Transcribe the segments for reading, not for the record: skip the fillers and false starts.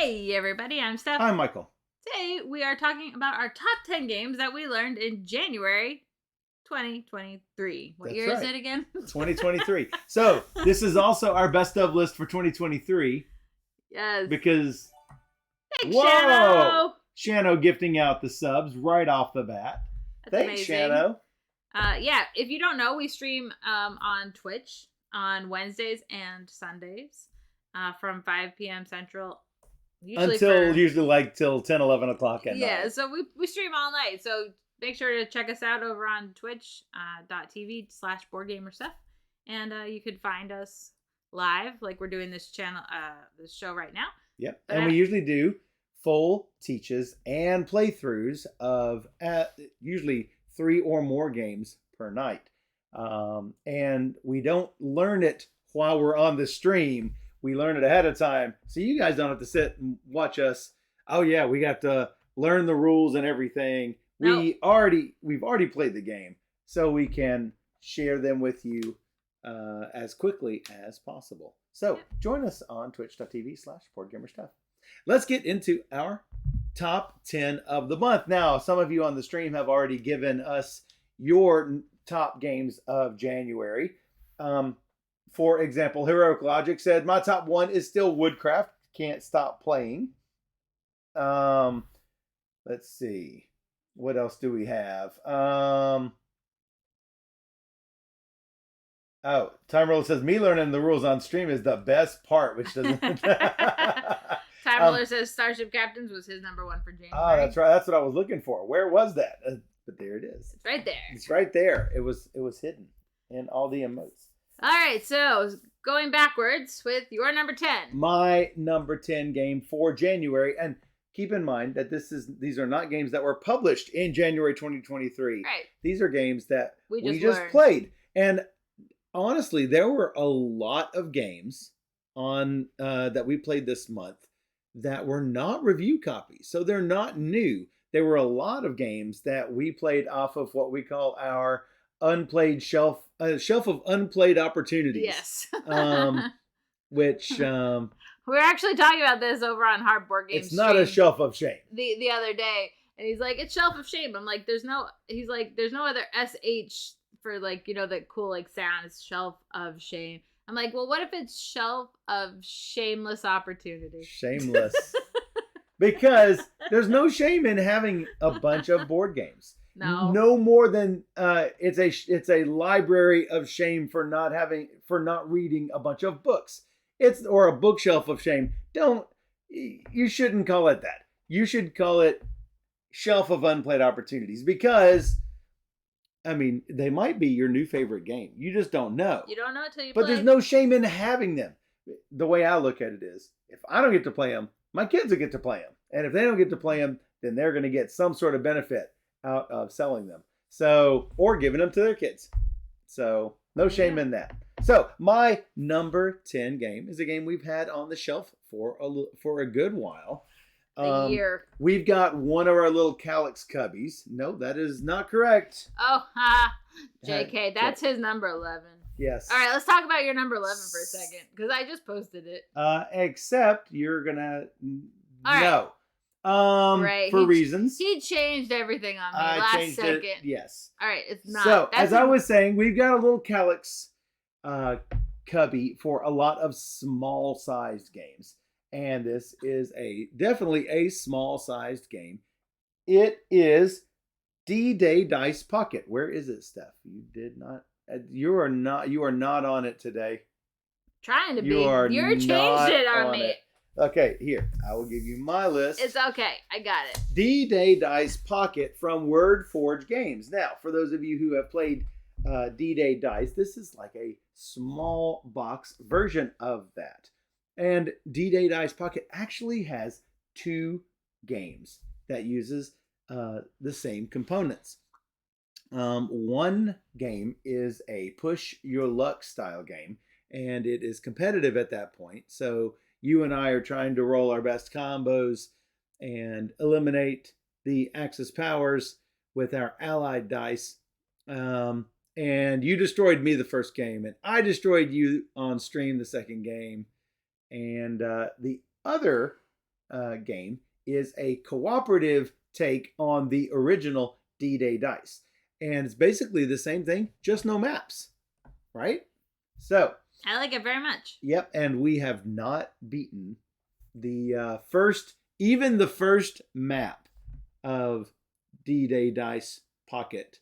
Hey everybody, I'm Steph. I'm Michael. Today we are talking about our top 10 games that we learned in January 2023. What That's year is right. it again? 2023. So this is also our best of list for 2023 Yes. because Thanks, Shano. Shano gifting out the subs right off the bat. That's Thanks, amazing. Shano. Yeah, if you don't know, we stream on Twitch on Wednesdays and Sundays from 5 p.m. Central. Usually till 10, 11 o'clock at night. Yeah, so we stream all night. So make sure to check us out over on twitch.tv/boardgamerstuff. And you could find us live like we're doing this show right now. Yep. And we usually do full teaches and playthroughs of usually 3 or more games per night. And we don't learn it while we're on the stream. We learn it ahead of time, so you guys don't have to sit and watch us. Oh yeah, we got to learn the rules and everything. No. We've already played the game, so we can share them with you as quickly as possible. So join us on twitch.tv/boardgamerstuff. Let's get into our top 10 of the month. Now, some of you on the stream have already given us your top games of January. For example, Heroic Logic said, my top 1 is still Woodcraft. Can't stop playing. Let's see. What else do we have? Time Roller says, me learning the rules on stream is the best part, which doesn't... Time Roller says Starship Captains was his number 1 for January. Oh, that's right. That's what I was looking for. Where was that? But there it is. It's right there. It's right there. It was hidden in all the emotes. All right, so going backwards with your number 10. My number 10 game for January, and keep in mind that these are not games that were published in January 2023. Right. These are games that we just learned. played. And honestly, there were a lot of games on that we played this month that were not review copies. So they're not new. There were a lot of games that we played off of what we call our unplayed shelf of unplayed opportunities. Yes. Which we're actually talking about this over on Hard Board Games. It's not a shelf of shame. The other day, and he's like, it's shelf of shame. I'm like, there's no other SH for like, the cool like sound. It's shelf of shame. I'm like, well, what if it's shelf of shameless opportunity? Shameless. Because there's no shame in having a bunch of board games. No more than it's a library of shame for not reading a bunch of books. Or a bookshelf of shame. You shouldn't call it that. You should call it shelf of unplayed opportunities, because they might be your new favorite game. You just don't know. You don't know until you play. But there's no shame in having them. The way I look at it is, if I don't get to play them, my kids will get to play them. And if they don't get to play them, then they're going to get some sort of benefit out of selling them. Or giving them to their kids. So no shame in that. So my number 10 game is a game we've had on the shelf for a good while. A year. We've got one of our little Calyx cubbies. No, that is not correct. Oh, JK, that's his number 11. Yes. All right, let's talk about your number 11 for a second, because I just posted it. Except you're gonna no. Right. For reasons. He changed everything on me last second. Yes. All right, it's not. So, as I was saying, we've got a little Calyx cubby for a lot of small-sized games. And this is definitely a small-sized game. It is D-Day Dice Pocket. Where is it, Steph? You did not. You are not on it today. Trying to be. You changed it on me. It. Okay, here. I will give you my list. It's okay. I got it. D-Day Dice Pocket from Word Forge Games. Now, for those of you who have played D-Day Dice, this is like a small box version of that. And D-Day Dice Pocket actually has 2 games that uses the same components. One game is a push your luck style game, and it is competitive at that point. So you and I are trying to roll our best combos and eliminate the Axis powers with our allied dice. And you destroyed me the first game, and I destroyed you on stream the second game. And the other game is a cooperative take on the original D-Day dice. And it's basically the same thing, just no maps, right? So I like it very much. Yep, and we have not beaten the first map of D-Day Dice Pocket.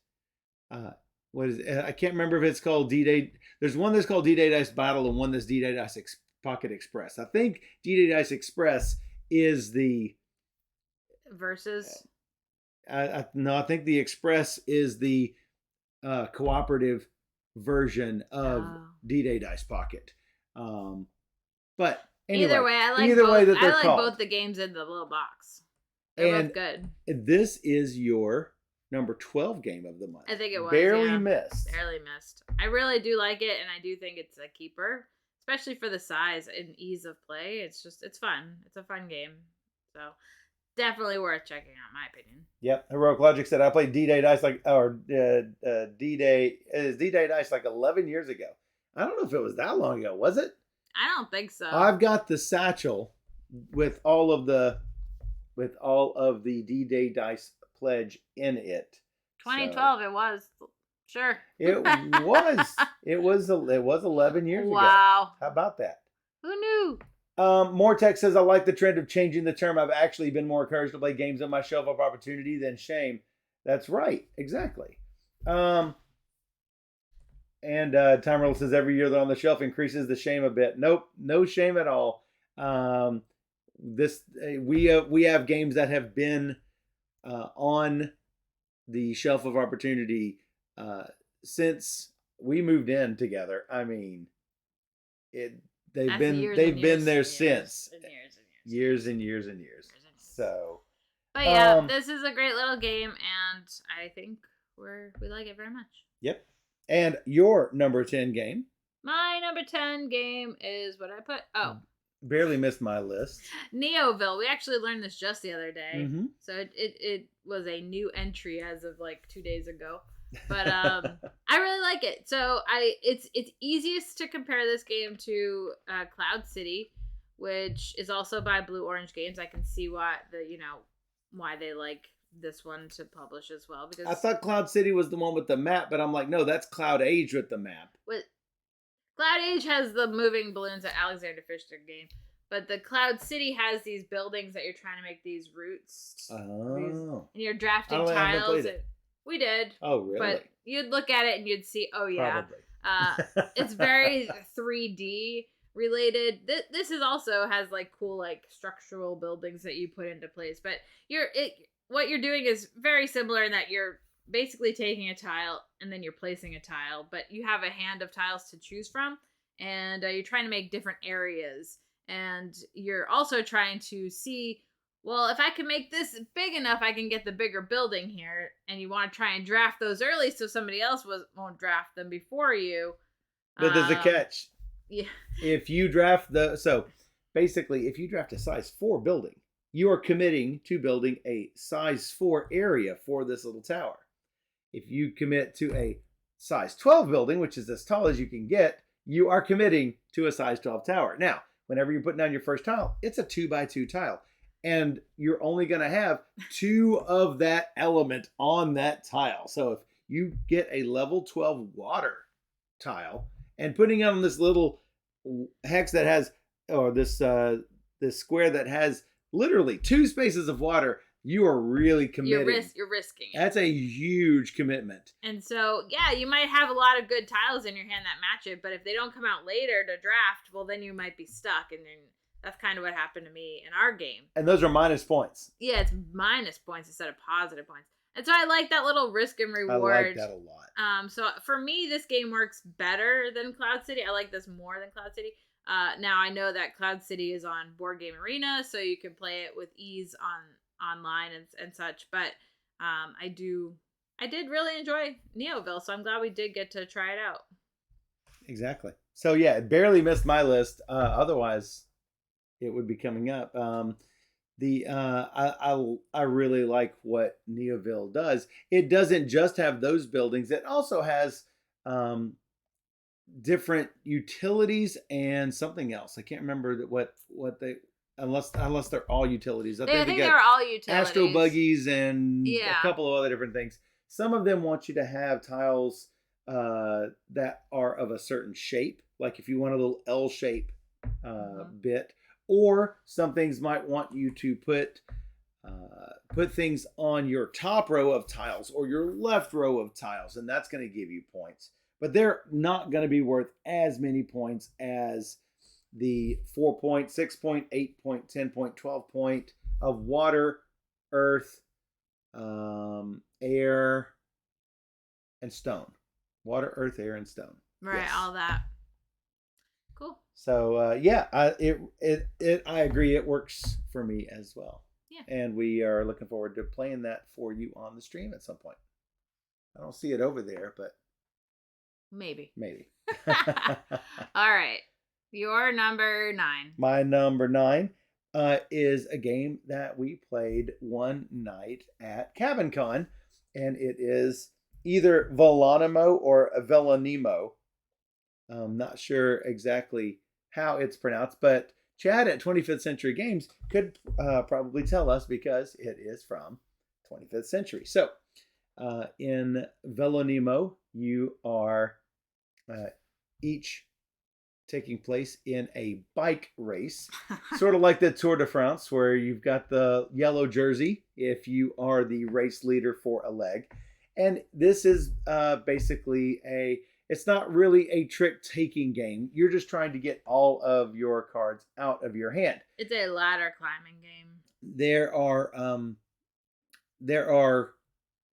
What is it? I can't remember if it's called D-Day. There's one that's called D-Day Dice Battle and one that's D-Day Dice Pocket Express. I think D-Day Dice Express is the versus. No, I think the Express is the cooperative version of D-Day Dice Pocket. But anyway, either way, I like both the games in the little box. They're both good. This is your number 12 game of the month. I think it was. Barely missed. I really do like it, and I do think it's a keeper, especially for the size and ease of play. It's fun. It's a fun game. So definitely worth checking out, in my opinion. Yep. Heroic Logic said I played D-Day Dice D-Day Dice like 11 years ago. I don't know if it was that long ago. Was it? I don't think so. I've got the satchel with all of the D-Day Dice pledge in it. 2012 it was. Sure. It was. It was 11 years ago. Wow. How about that? Who knew? Mortex says, I like the trend of changing the term. I've actually been more encouraged to play games on my shelf of opportunity than shame. That's right. Exactly. And Time Riddle says, every year they're on the shelf increases the shame a bit. Nope. No shame at all. We have games that have been on the shelf of opportunity since we moved in together. I mean, they've been there since years and years. So, but yeah, this is a great little game, and I think we like it very much. Yep. And your number 10 game? My number 10 game is what I put. Oh. Barely missed my list. Neoville. We actually learned this just the other day. Mm-hmm. So it was a new entry as of like 2 days ago. But I really like it. So it's easiest to compare this game to Cloud City, which is also by Blue Orange Games. I can see why they like this one to publish as well, because I thought Cloud City was the one with the map, but I'm like, no, that's Cloud Age with the map. Cloud Age has the moving balloons at Alexander Fisher game, but the Cloud City has these buildings that you're trying to make these routes. Oh. And you're drafting tiles. We did. Oh, really? But you'd look at it and you'd see, oh yeah. Probably. It's very 3D related. This is also has like cool like structural buildings that you put into place, but what you're doing is very similar in that you're basically taking a tile and then you're placing a tile, but you have a hand of tiles to choose from, and you're trying to make different areas, and you're also trying to see, well, if I can make this big enough, I can get the bigger building here, and you want to try and draft those early so somebody else won't draft them before you. But there's a catch. Yeah. If you draft if you draft a size 4 building, you are committing to building a size 4 area for this little tower. If you commit to a size 12 building, which is as tall as you can get, you are committing to a size 12 tower. Now, whenever you're putting down your first tile, it's a 2x2 tile. And you're only going to have 2 of that element on that tile. So if you get a level 12 water tile and putting it on this little hex that has, or this square that has literally 2 spaces of water, you are really committing. You're risking it. That's a huge commitment. And so, yeah, you might have a lot of good tiles in your hand that match it, but if they don't come out later to draft, well, then you might be stuck. And then that's kind of what happened to me in our game. And those are minus points. Yeah, it's minus points instead of positive points. And so I like that little risk and reward. I like that a lot. So for me, this game works better than Cloud City. I like this more than Cloud City. Now I know that Cloud City is on Board Game Arena, so you can play it with ease online and such. But I did really enjoy Neoville, so I'm glad we did get to try it out. Exactly. So yeah, it barely missed my list. Otherwise, it would be coming up. I really like what Neoville does. It doesn't just have those buildings. It also has different utilities and something else. I can't remember what they unless they're all utilities. I think they're all utilities. Astro Buggies and Yeah. a couple of other different things. Some of them want you to have tiles that are of a certain shape, like if you want a little L shape bit, or some things might want you to put things on your top row of tiles or your left row of tiles, and that's going to give you points. But they're not going to be worth as many points as the 4 point, 6 point, 8 point, 10 point, 12 point of water, earth, air, and stone. Water, earth, air, and stone. Right, yes. All that. Cool. So I agree. It works for me as well. Yeah. And we are looking forward to playing that for you on the stream at some point. I don't see it over there, but maybe. All right. Your number 9. My number 9 is a game that we played one night at CabinCon, and it is either Velonimo or Velonimo. I'm not sure exactly how it's pronounced, but Chad at 25th Century Games could probably tell us because it is from 25th Century. So in Velonimo, you are each taking place in a bike race, sort of like the Tour de France, where you've got the yellow jersey if you are the race leader for a leg. And this is basically it's not really a trick-taking game. You're just trying to get all of your cards out of your hand. It's a ladder climbing game. There are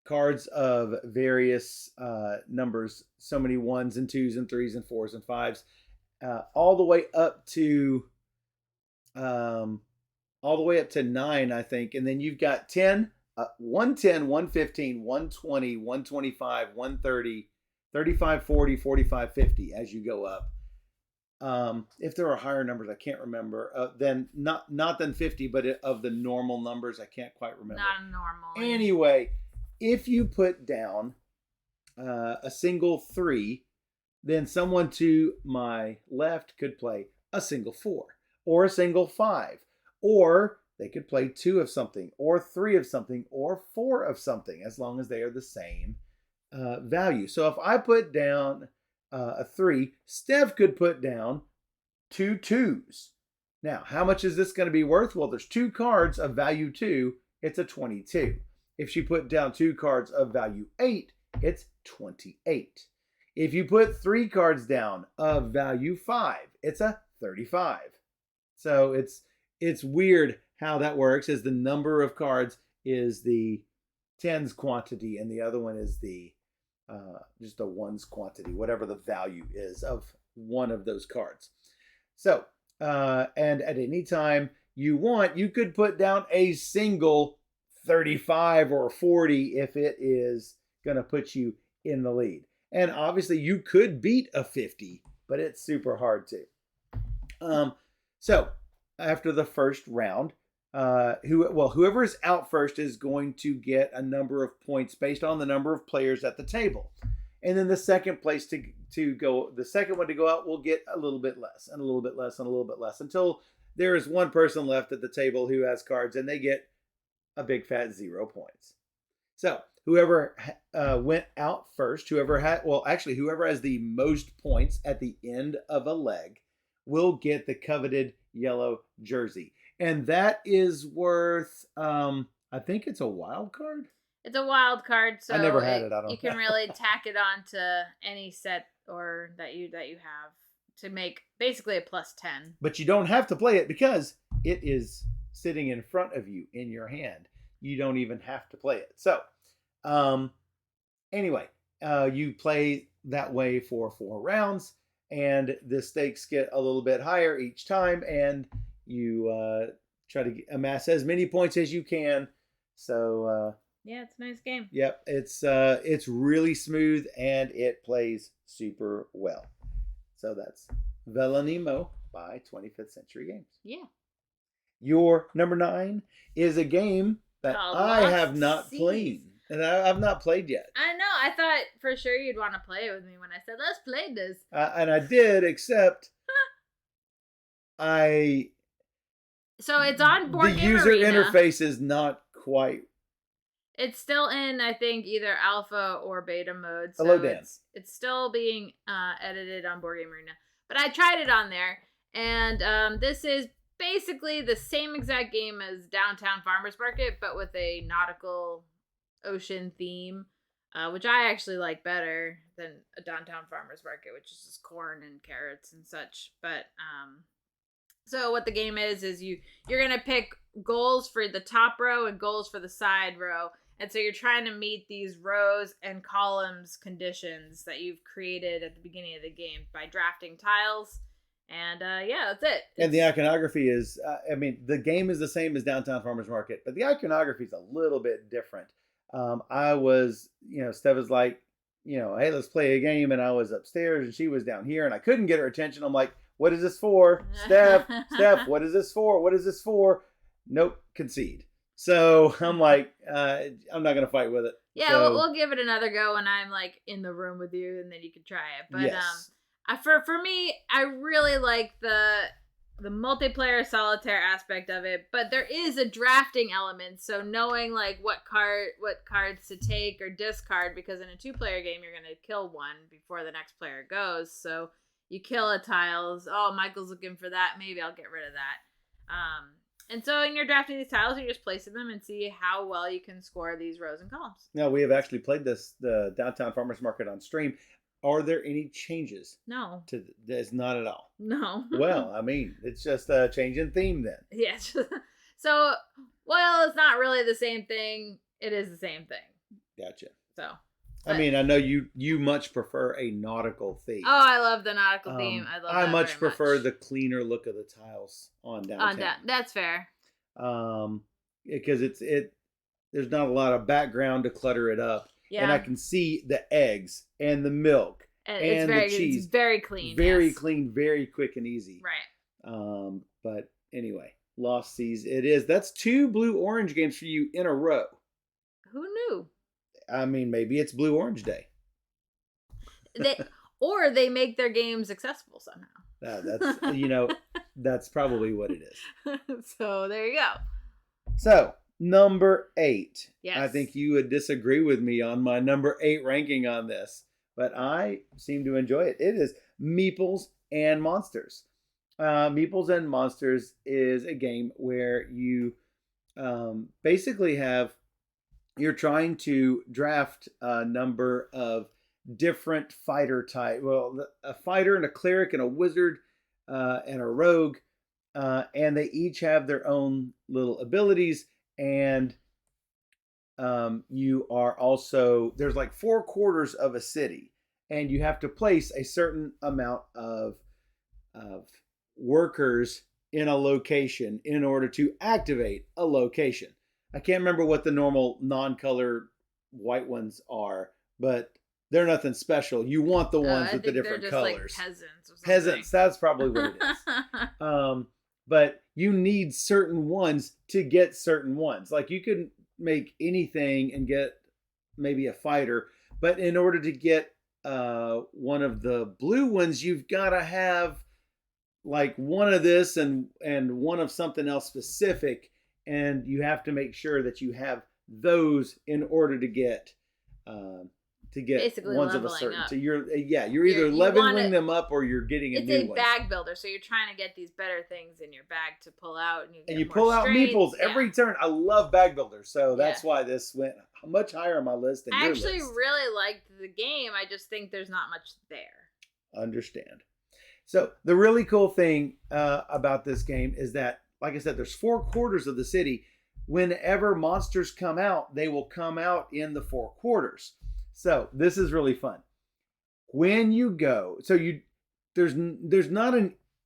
cards of various numbers, so many 1s and 2s and 3s and 4s and 5s, all the way up to 9, I think. And then you've got 10, 110, 115, 120, 125, 130, 35, 40, 45, 50 as you go up. If there are higher numbers, I can't remember. Then not than 50, but of the normal numbers, I can't quite remember. Not normal. Anyway, if you put down a single 3, then someone to my left could play a single 4 or a single 5, or they could play 2 of something or 3 of something or 4 of something, as long as they are the same value. So if I put down a 3, Steph could put down 2 2s. Now, how much is this going to be worth? Well, there's 2 cards of value 2. It's a 22. If she put down 2 cards of value 8, it's 28. If you put 3 cards down of value 5, it's a 35. So it's weird how that works, as the number of cards is the 10's quantity and the other one is the just a 1's quantity, whatever the value is of one of those cards. So, and at any time you want, you could put down a single 35 or 40 if it is going to put you in the lead. And obviously you could beat a 50, but it's super hard to. So after the first round, whoever is out first is going to get a number of points based on the number of players at the table. And then the second one to go out will get a little bit less and a little bit less and a little bit less until there is one person left at the table who has cards and they get a big fat 0 points. So whoever went out first, whoever has the most points at the end of a leg will get the coveted yellow jersey. And that is worth, I think it's a wild card. It's a wild card, so I never had it. I don't. You can really tack it on to any set or that you have to make basically a +10. But you don't have to play it because it is sitting in front of you in your hand. You don't even have to play it. So, anyway, you play that way for 4 rounds, and the stakes get a little bit higher each time, and you try to amass as many points as you can. So yeah, it's a nice game. Yep, it's really smooth and it plays super well. So that's Velonimo by 25th Century Games. Yeah. Your number 9 is a game that I have not played. And I've not played yet. I know. I thought for sure you'd want to play it with me when I said, let's play this. And I did, except I So it's on Board The Game user Arena. interface is not quite. It's still in, I think, either alpha or beta mode. So Hello, Dan. It's still being edited on Board Game Arena. But I tried it on there, and this is basically the same exact game as Downtown Farmers Market, but with a nautical ocean theme, which I actually like better than a Downtown Farmers Market, which is just corn and carrots and such. But so what the game is you're gonna pick goals for the top row and goals for the side row. And so you're trying to meet these rows and columns conditions that you've created at the beginning of the game by drafting tiles. And yeah, that's it. And the iconography is, the game is the same as Downtown Farmers Market, but the iconography is a little bit different. I was, Steph was like, hey, let's play a game. And I was upstairs and she was down here and I couldn't get her attention. I'm like, what is this for? Steph, what is this for? What is this for? Nope, concede. So I'm like, I'm not going to fight with it. Yeah, so, we'll give it another go when I'm like in the room with you and then you can try it. But yes. For me, I really like the multiplayer solitaire aspect of it, but there is a drafting element. So knowing like what cards to take or discard, because in a 2-player game, you're going to kill one before the next player goes. So you kill a tiles. Oh, Michael's looking for that. Maybe I'll get rid of that. And so when you're drafting these tiles, you're just placing them and see how well you can score these rows and columns. Now, we have actually played the Downtown Farmers Market on stream. Are there any changes? No. To this? Not at all. No. Well, it's just a change in theme then. Yes. So, well, it's not really the same thing. It is the same thing. Gotcha. So. I know you much prefer a nautical theme. Oh, I love the nautical theme. I much prefer the cleaner look of the tiles on Downtown. That's fair. Because there's not a lot of background to clutter it up. Yeah. And I can see the eggs and the milk and the cheese. It's very clean. Very clean, very quick and easy. Right. But anyway, Lost Seas it is. That's 2 blue-orange games for you in a row. Who knew? Maybe it's Blue-Orange Day. They make their games accessible somehow. That's probably what it is. So there you go. So number 8. Yes. I think you would disagree with me on my number 8 ranking on this, but I seem to enjoy it. It is Meeples and Monsters. Meeples and Monsters is a game where you basically you're trying to draft a number of different fighter type. Well, a fighter and a cleric and a wizard and a rogue, and they each have their own little abilities. And you are also, there's like 4 quarters of a city, and you have to place a certain amount of workers in a location in order to activate a location. I can't remember what the normal non-color white ones are, but they're nothing special. You want the ones with the different colors. Like peasants or something. Peasants, that's probably what it is. But you need certain ones to get certain ones. Like you can make anything and get maybe a fighter, but in order to get one of the blue ones, you've got to have like one of this and one of something else specific, and you have to make sure that you have those in order to get basically ones of a certain. up. So you're either leveling them up or you're getting a new one. It's a bag builder, so you're trying to get these better things in your bag to pull out, and you pull out Meeples every turn. I love bag builders, so that's why this went much higher on my list than your list. I actually really liked the game. I just think there's not much there. Understand. So the really cool thing about this game is that, like I said, there's 4 quarters of the city. Whenever monsters come out, they will come out in the 4 quarters. So this is really fun. When you go, there's not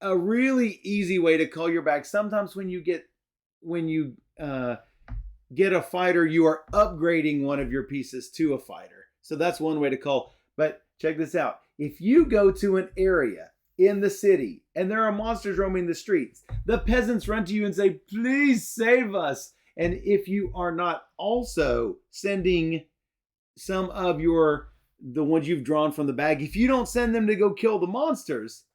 a really easy way to call your bag. Sometimes when you get a fighter, you are upgrading one of your pieces to a fighter. So that's one way to call. But check this out. If you go to an area in the city and there are monsters roaming the streets, the peasants run to you and say, "Please save us." And if you are not also sending some of the ones you've drawn from the bag, if you don't send them to go kill the monsters,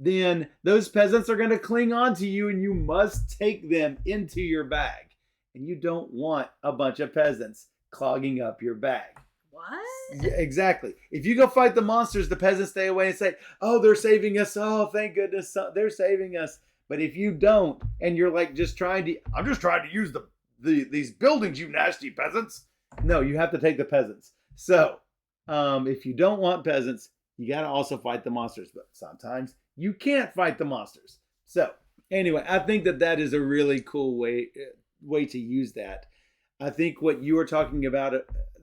then those peasants are going to cling on to you and you must take them into your bag. And you don't want a bunch of peasants clogging up your bag. What? Yeah, exactly. If you go fight the monsters, the peasants stay away and say, oh, they're saving us. Oh, thank goodness. They're saving us. But if you don't, and you're like I'm just trying to use these buildings, you nasty peasants. No, you have to take the peasants. So if you don't want peasants, you got to also fight the monsters. But sometimes you can't fight the monsters. So anyway, I think that is a really cool way to use that. I think what you were talking about,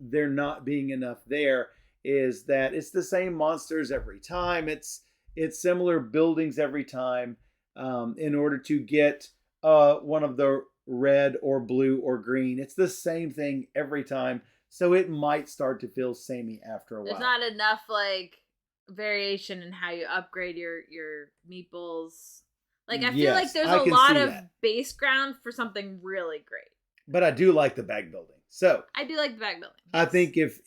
there not being enough there, is that it's the same monsters every time. It's similar buildings every time. In order to get one of the red or blue or green, it's the same thing every time. So it might start to feel samey after a while. There's not enough like variation in how you upgrade your meeples. Like I feel like there's a lot of base ground for something really great. But I do like the bag building. So I do like the bag building. I think if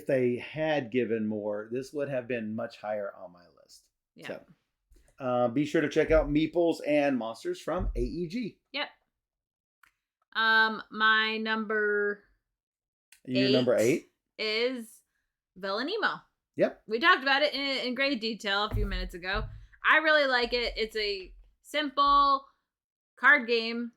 they had given more, this would have been much higher on my list. Yeah. So be sure to check out Meeples and Monsters from AEG. Yep. My number. Your number 8 is Velonimo. Yep. We talked about it in great detail a few minutes ago. I really like it. It's a simple card game.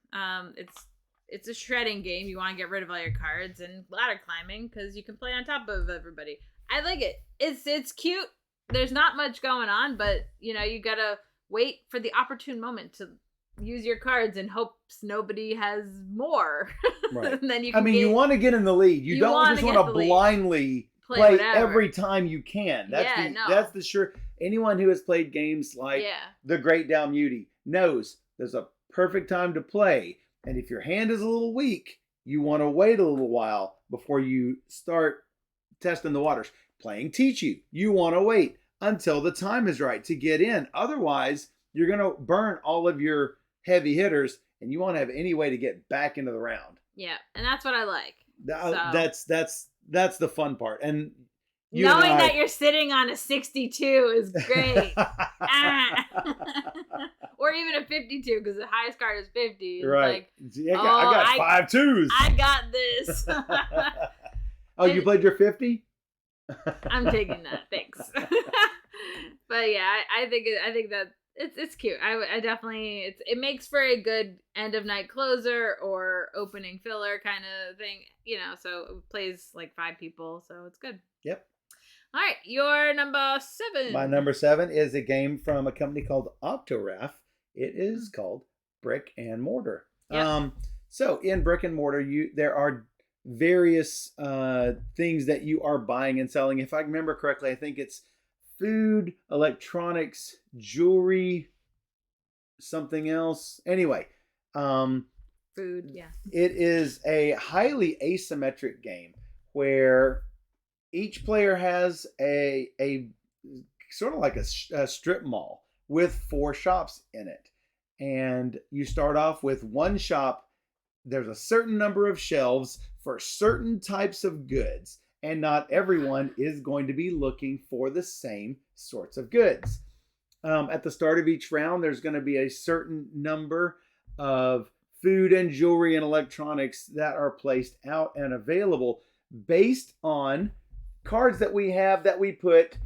It's a shredding game. You want to get rid of all your cards, and ladder climbing because you can play on top of everybody. I like it. It's cute. There's not much going on, but you gotta wait for the opportune moment to use your cards in hopes nobody has more. Right. And then you want to get in the lead. You don't just want to blindly play every time you can. That's the sure. Anyone who has played games like The Great Dalmuti knows there's a perfect time to play. And if your hand is a little weak, you want to wait a little while before you start testing the waters. Playing teach you want to wait until the time is right to get in. Otherwise, you're going to burn all of your heavy hitters and you won't have any way to get back into the round. Yeah, and that's what I like. That's the fun part. And knowing that you're sitting on a 62 is great. Or even a 52, because the highest card is 50. Right. Like, I got 5 2s. I got this. You played your 50? I'm taking that. Thanks. But yeah, I think that it's cute. I definitely it makes for a good end of night closer or opening filler kind of thing. So it plays like 5 people, so it's good. Yep. All right, your number 7. My number 7 is a game from a company called Octoraf. It is called Brick and Mortar. Yep. So in Brick and Mortar, there are various things that you are buying and selling. If I remember correctly, I think it's food, electronics, jewelry, something else. Anyway, food. Yeah. It is a highly asymmetric game where each player has a sort of like a strip mall with 4 shops in it. And you start off with one shop. There's a certain number of shelves for certain types of goods. And not everyone is going to be looking for the same sorts of goods. At the start of each round, there's going to be a certain number of food and jewelry and electronics that are placed out and available based on cards that we have that we put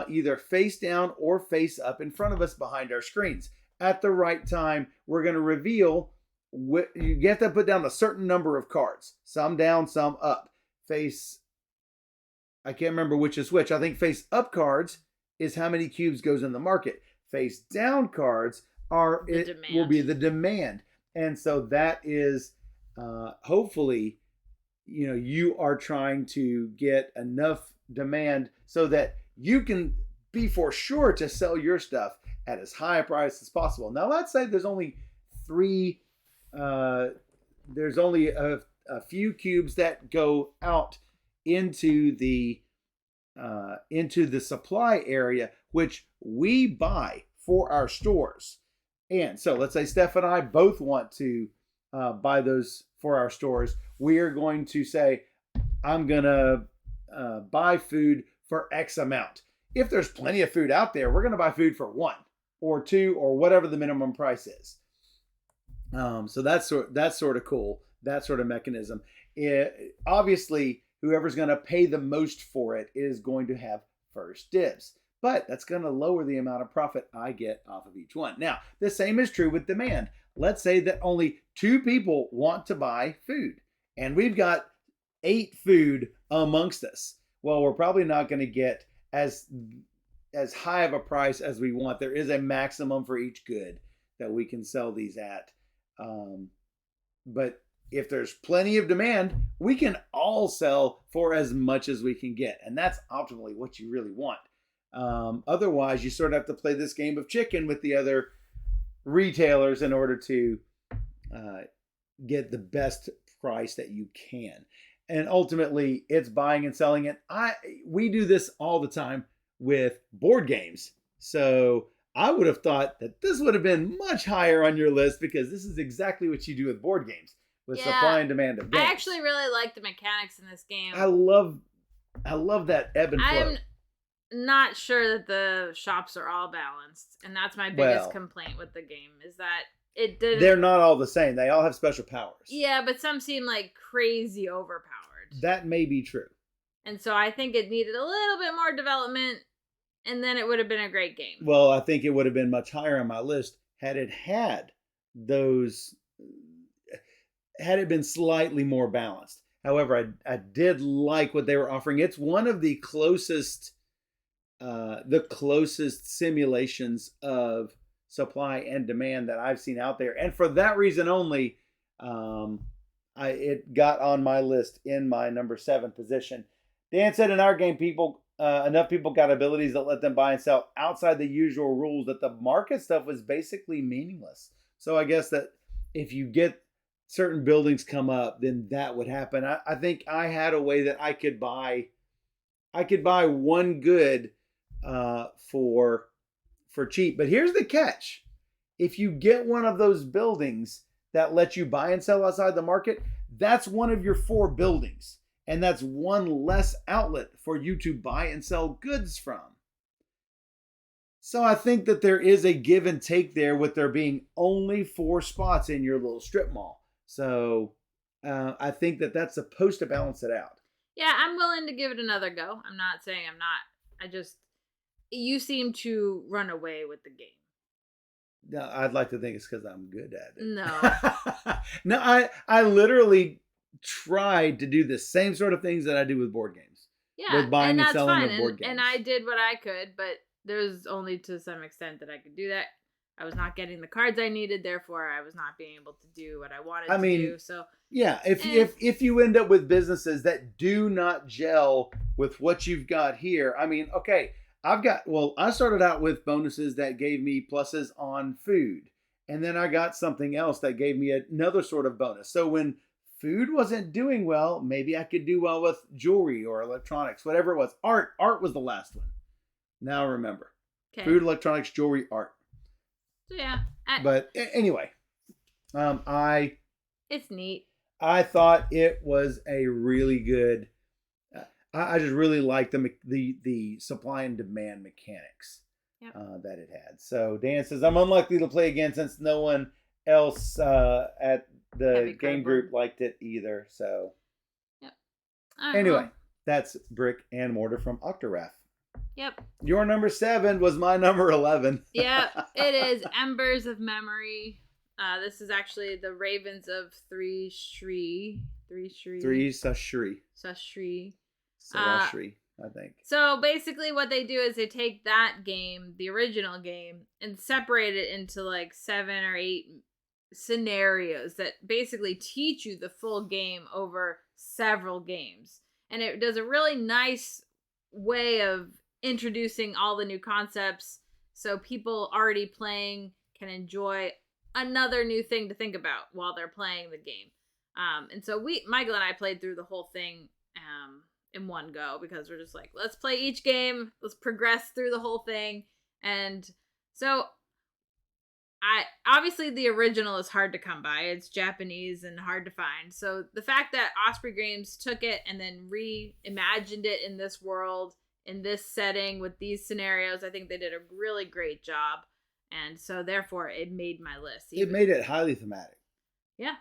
either face down or face up in front of us behind our screens. At the right time, we're going to reveal you get to put down a certain number of cards, some down, some up. I can't remember which is which. I think face up cards is how many cubes goes in the market. Face down cards will be the demand. And so that is hopefully, you are trying to get enough demand so that you can be for sure to sell your stuff at as high a price as possible. Now, let's say there's only a few cubes that go out into the supply area, which we buy for our stores. And so let's say Steph and I both want to buy those for our stores. We are going to say, I'm going to buy food for X amount. If there's plenty of food out there, we're going to buy food for 1. or 2 or whatever the minimum price is. So that's sort of cool. That sort of mechanism. Obviously, whoever's going to pay the most for it is going to have first dibs. But that's going to lower the amount of profit I get off of each one. Now, the same is true with demand. Let's say that only 2 people want to buy food, and we've got 8 food amongst us. Well, we're probably not going to get as high of a price as we want. There is a maximum for each good that we can sell these at. But if there's plenty of demand, we can all sell for as much as we can get. And that's optimally what you really want. Otherwise, you sort of have to play this game of chicken with the other retailers in order to get the best price that you can. And ultimately, it's buying and selling it. We do this all the time with board games. So I would have thought that this would have been much higher on your list because this is exactly what you do with board games, with supply and demand of games. I actually really like the mechanics in this game. I love that ebb and flow. I'm not sure that the shops are all balanced, and that's my biggest complaint with the game is that it didn't. They're not all the same. They all have special powers. Yeah, but some seem like crazy overpowered. That may be true. And so I think it needed a little bit more development, and then it would have been a great game. Well, I think it would have been much higher on my list had it been slightly more balanced. However, I did like what they were offering. It's one of the closest simulations of supply and demand that I've seen out there. And for that reason only, it got on my list in my number 7 position. Dan said in our game, enough people got abilities that let them buy and sell outside the usual rules that the market stuff was basically meaningless. So I guess that if you get certain buildings come up, then that would happen. I think I had a way that I could buy one good for cheap. But here's the catch. If you get one of those buildings that let you buy and sell outside the market, that's one of your 4 buildings. And that's one less outlet for you to buy and sell goods from. So I think that there is a give and take there with there being only 4 spots in your little strip mall. So I think that that's supposed to balance it out. Yeah, I'm willing to give it another go. I'm not saying I'm not. You seem to run away with the game. No, I'd like to think it's because I'm good at it. No. No, I literally tried to do the same sort of things that I do with board games. Yeah, with buying and selling fine. of board games. And I did what I could, but there's only to some extent that I could do that. I was not getting the cards I needed, therefore I was not being able to do what I wanted to do. So yeah, if you end up with businesses that do not gel with what you've got here, I mean, okay, I started out with bonuses that gave me pluses on food, and then I got something else that gave me another sort of bonus. So when food wasn't doing well, maybe I could do well with jewelry or electronics, whatever it was. Art was the last one. Now remember, food, electronics, jewelry, art. So yeah. But anyway, it's neat. I thought it was a really good. I just really liked the supply and demand mechanics that it had. So Dan says, I'm unlikely to play again since no one else at the game group liked it either. So anyway, that's Brick and Mortar from Octoraph. Yep. Your number 7 was my number 11. Yeah, it is Embers of Memory. This is actually the Ravens of Three Sashri. Sarashri, I think. So basically what they do is they take that game, the original game, and separate it into like 7 or 8 scenarios that basically teach you the full game over several games. And it does a really nice way of introducing all the new concepts so people already playing can enjoy another new thing to think about while they're playing the game. And so Michael and I played through the whole thing in one go because we're just like, let's play each game, let's progress through the whole thing. And so obviously the original is hard to come by. It's Japanese and hard to find. So the fact that Osprey Games took it and then reimagined it in this world, in this setting, with these scenarios, I think they did a really great job. And so therefore it made my list. It made it highly thematic. Yeah,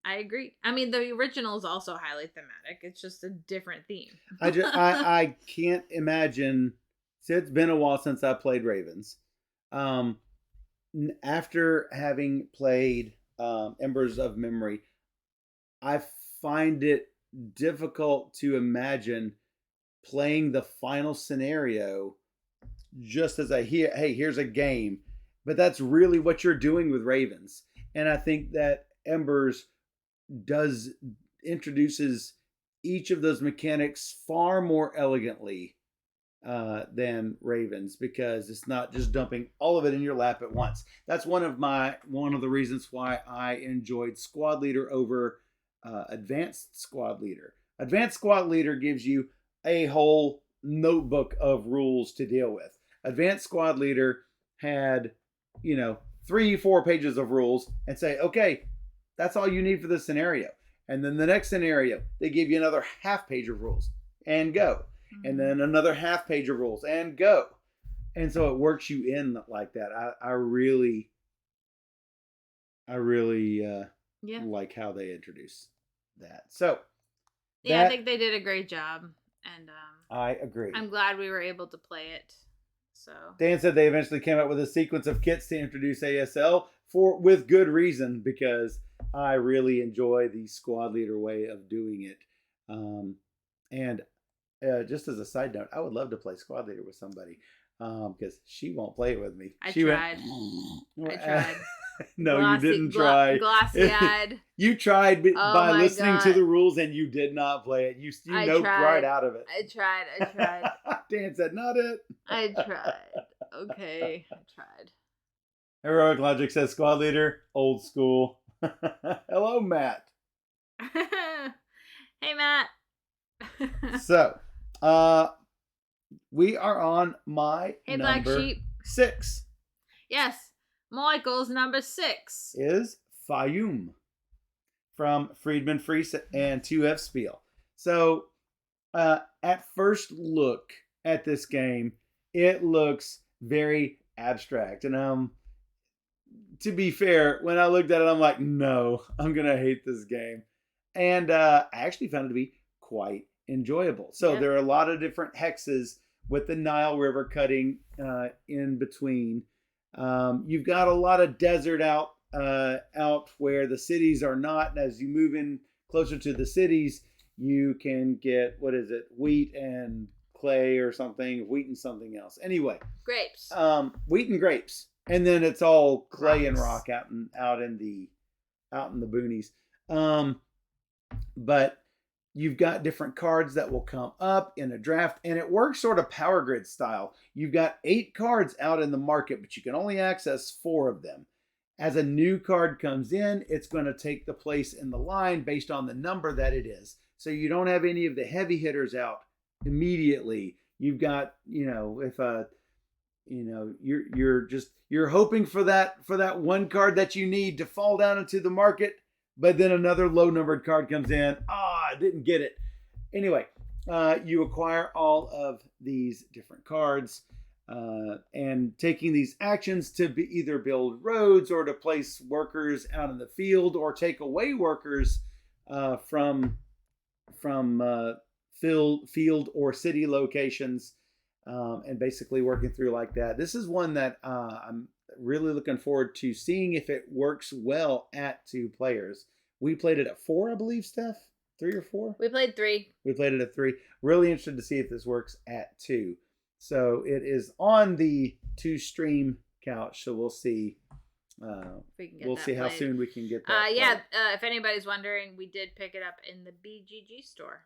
I agree. I mean, the original is also highly thematic. It's just a different theme. I can't imagine. See, it's been a while since I played Ravens. After having played Embers of Memory, I find it difficult to imagine playing the final scenario just as hey, here's a game. But that's really what you're doing with Ravens. And I think that Embers introduces each of those mechanics far more elegantly than Ravens, because it's not just dumping all of it in your lap at once. That's one of the reasons why I enjoyed Squad Leader over Advanced Squad Leader. Advanced Squad Leader gives you a whole notebook of rules to deal with. Advanced Squad Leader had 3-4 pages of rules and say, okay, that's all you need for this scenario. And then the next scenario, they give you another half page of rules and go. And then another half page of rules and go. And so it works you in like that. I really like how they introduce that. So I think they did a great job, and I agree. I'm glad we were able to play it. So Dan said they eventually came up with a sequence of kits to introduce ASL with good reason, because I really enjoy the Squad Leader way of doing it. And just as a side note, I would love to play Squad Leader with somebody, because she won't play it with me. I tried. No, you didn't try. Glassy-eyed. You tried by listening to the rules, and you did not play it. You noped right out of it. I tried. Dan said, not it. I tried. Okay, I tried. Heroic Logic says, Squad Leader, old school. Hello, Matt. Hey, Matt. So, we are on my number Black Sheep. 6. Yes, Michael's number 6 is Faiyum from Friedman Friese and 2F Spiel. So, at first look at this game, it looks very abstract. And to be fair, when I looked at it, I'm like, no, I'm going to hate this game. And I actually found it to be quite enjoyable. So there are a lot of different hexes with the Nile River cutting in between. You've got a lot of desert out where the cities are not. And as you move in closer to the cities, you can get, wheat and clay or something, wheat and something else. Anyway, grapes. Wheat and grapes, and then it's all clay and rock out in the boonies. But you've got different cards that will come up in a draft, and it works sort of Power Grid style. You've got 8 cards out in the market, but you can only access 4 of them. As a new card comes in, it's going to take the place in the line based on the number that it is. So you don't have any of the heavy hitters out immediately. You've got, if you're hoping for that one card that you need to fall down into the market, but then another low numbered card comes in. I didn't get it. Anyway, you acquire all of these different cards and taking these actions to either build roads or to place workers out in the field or take away workers from field or city locations, and basically working through like that. This is one that I'm really looking forward to seeing if it works well at 2 players. We played it at 4, I believe, Steph. 3 or 4? We played 3. We played it at 3. Really interested to see if this works at 2. So it is on the 2-stream couch. So we'll see. We'll see how soon we can get that. If anybody's wondering, we did pick it up in the BGG store.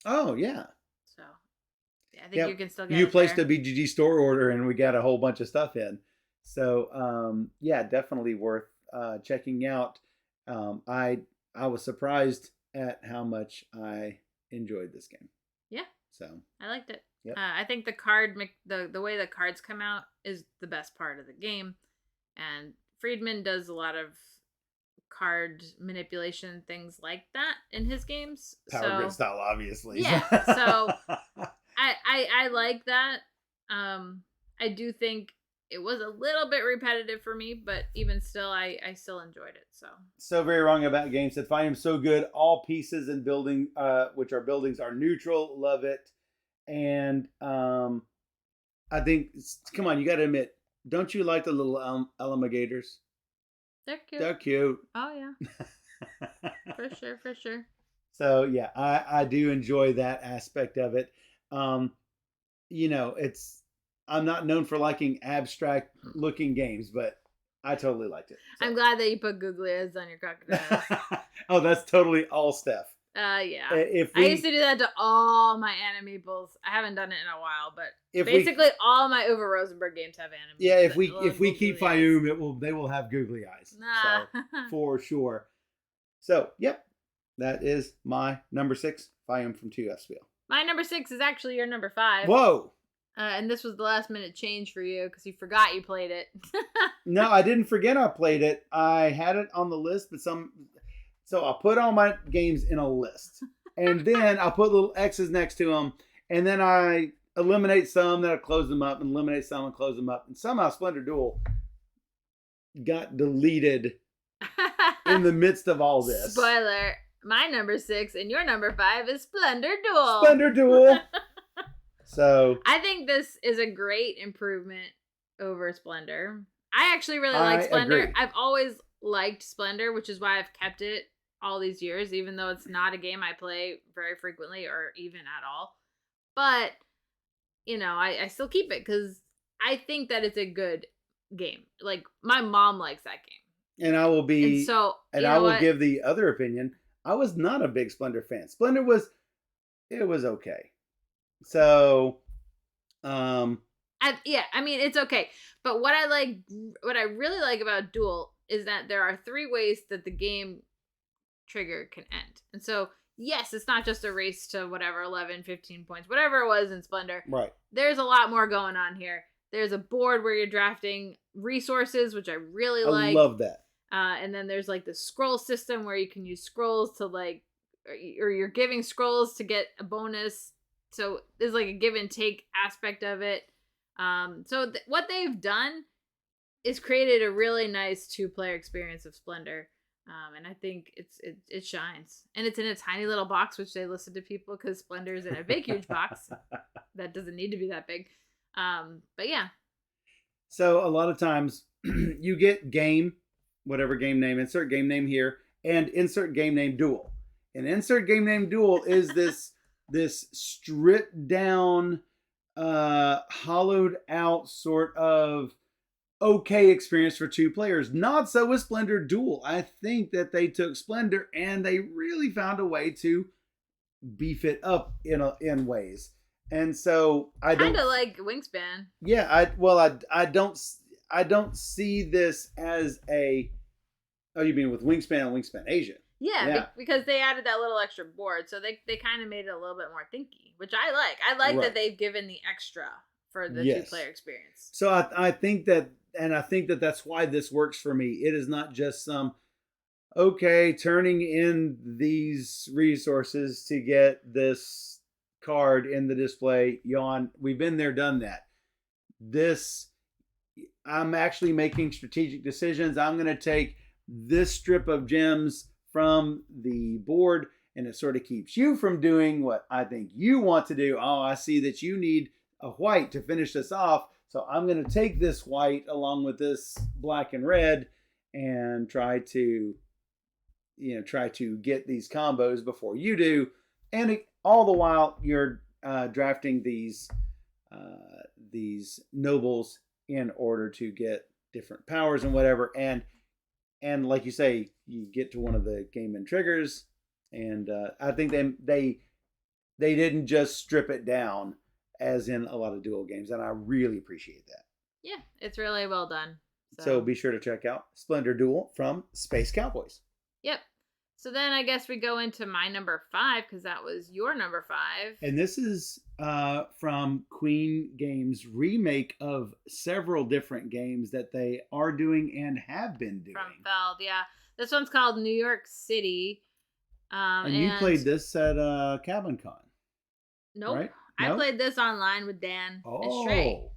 Oh yeah. So I think you can still get it. You placed a BGG store order, and we got a whole bunch of stuff in. So definitely worth checking out. I was surprised at how much I enjoyed this game. Yeah. So I liked it. Yep. I think the way the cards come out is the best part of the game, and Friedman does a lot of card manipulation, things like that in his games. Power Grid style, obviously. Yeah. So I like that. I do think it was a little bit repetitive for me, but even still, I still enjoyed it. So very wrong about games. Said Faiyum so good. All pieces and building, which are buildings, are neutral. Love it. And I think, come on, you got to admit, don't you like the little alligators? They're cute. They're cute. Oh yeah, for sure. So yeah, I do enjoy that aspect of it. You know, I'm not known for liking abstract looking games, but I totally liked it. So. I'm glad that you put googly eyes on your crocodiles. Oh, that's totally all Steph. Yeah. I used to do that to all my Meeples. I haven't done it in a while, but basically all my Uwe Rosenberg games have Meeples. Yeah, if we keep Faiyum, they will have googly eyes. Nah. So, for sure. So, yep. That is my number 6, Faiyum from 2Fspiel. My number 6 is actually your number 5. Whoa! And this was the last minute change for you because you forgot you played it. No, I didn't forget I played it. I had it on the list, but so I put all my games in a list. And then I put little X's next to them. And then I eliminate some, then I close them up, and eliminate some and close them up. And somehow Splendor Duel got deleted in the midst of all this. Spoiler. My number 6 and your number 5 is Splendor Duel. Splendor Duel. So I think this is a great improvement over Splendor. I actually really like Splendor. Agree. I've always liked Splendor, which is why I've kept it all these years, even though it's not a game I play very frequently or even at all. But, you know, I still keep it because I think that it's a good game. Like, my mom likes that game. And I will be, and so, and I will give the other opinion. I was not a big Splendor fan. Splendor was okay. So, I mean, it's okay. But what I really like about Duel is that there are 3 ways that the game trigger can end. And so, yes, it's not just a race to whatever, 11, 15 points, whatever it was in Splendor. Right. There's a lot more going on here. There's a board where you're drafting resources, which I really like. I love that. And then there's like the scroll system where you can use scrolls to or you're giving scrolls to get a bonus. So there's like a give and take aspect of it. So what they've done is created a really nice 2-player experience of Splendor. And I think it shines. And it's in a tiny little box, which they listen to people because Splendor is in a big, huge box. That doesn't need to be that big. But yeah. So a lot of times you get game, whatever game name, insert game name here, and insert game name Duel. And insert game name Duel is this stripped down, hollowed out sort of okay experience for 2 players. Not so with Splendor Duel. I think that they took Splendor and they really found a way to beef it up in ways. And so I don't kind of like Wingspan. Yeah, I don't see this as a. Oh, you mean with Wingspan and Wingspan Asia? Yeah. Because they added that little extra board, so they kind of made it a little bit more thinky, which I like. I like that they've given the extra for the 2-player experience. So I think that, and I think that that's why this works for me. It is not just some turning in these resources to get this card in the display. Yawn. We've been there, done that. I'm actually making strategic decisions. I'm going to take this strip of gems from the board, and it sort of keeps you from doing what I think you want to do. Oh, I see that you need a white to finish this off, so I'm going to take this white along with this black and red and try to get these combos before you do. And all the while you're drafting these nobles in order to get different powers and whatever. And like you say, you get to one of the game and triggers, and I think they didn't just strip it down as in a lot of Duel games, and I really appreciate that. Yeah, it's really well done. So be sure to check out Splendor Duel from Space Cowboys. Yep. So then I guess we go into my number 5 because that was your number 5. And this is from Queen Games' remake of several different games that they are doing and have been doing. From Feld, yeah. This one's called New York City. And you played this at CabinCon. Nope. Right? I played this online with Dan and Shrey.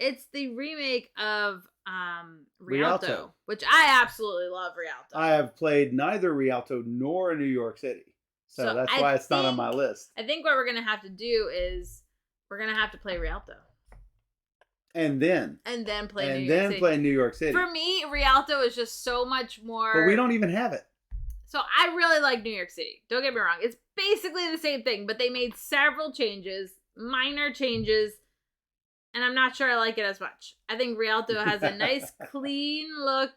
It's the remake of Rialto. Rialto, which I absolutely love Rialto. I have played neither Rialto nor New York City. So that's why it's not on my list. I think what we're going to have to do is we're going to have to play Rialto. And then play New York City. For me, Rialto is just so much more. But we don't even have it. So I really like New York City. Don't get me wrong. It's basically the same thing, but they made several changes, minor changes, and I'm not sure I like it as much. I think Rialto has a nice, clean look.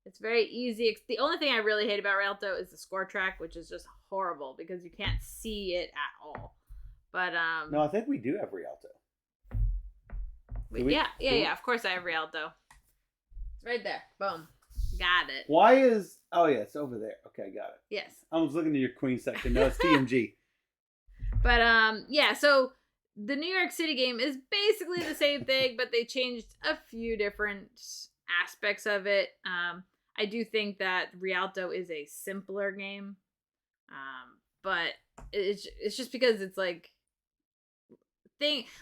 It's very easy. The only thing I really hate about Rialto is the score track, which is just horrible because you can't see it at all. But no, I think we do have Rialto. Yeah. Of course I have Rialto. It's right there. Boom. Got it. Why is... Oh, yeah, it's over there. Okay, got it. Yes. I was looking at your Queen section. No, it's TMG. But, yeah, so the New York City game is basically the same thing, but they changed a few different aspects of it. I do think that Rialto is a simpler game. But it's just because it's like...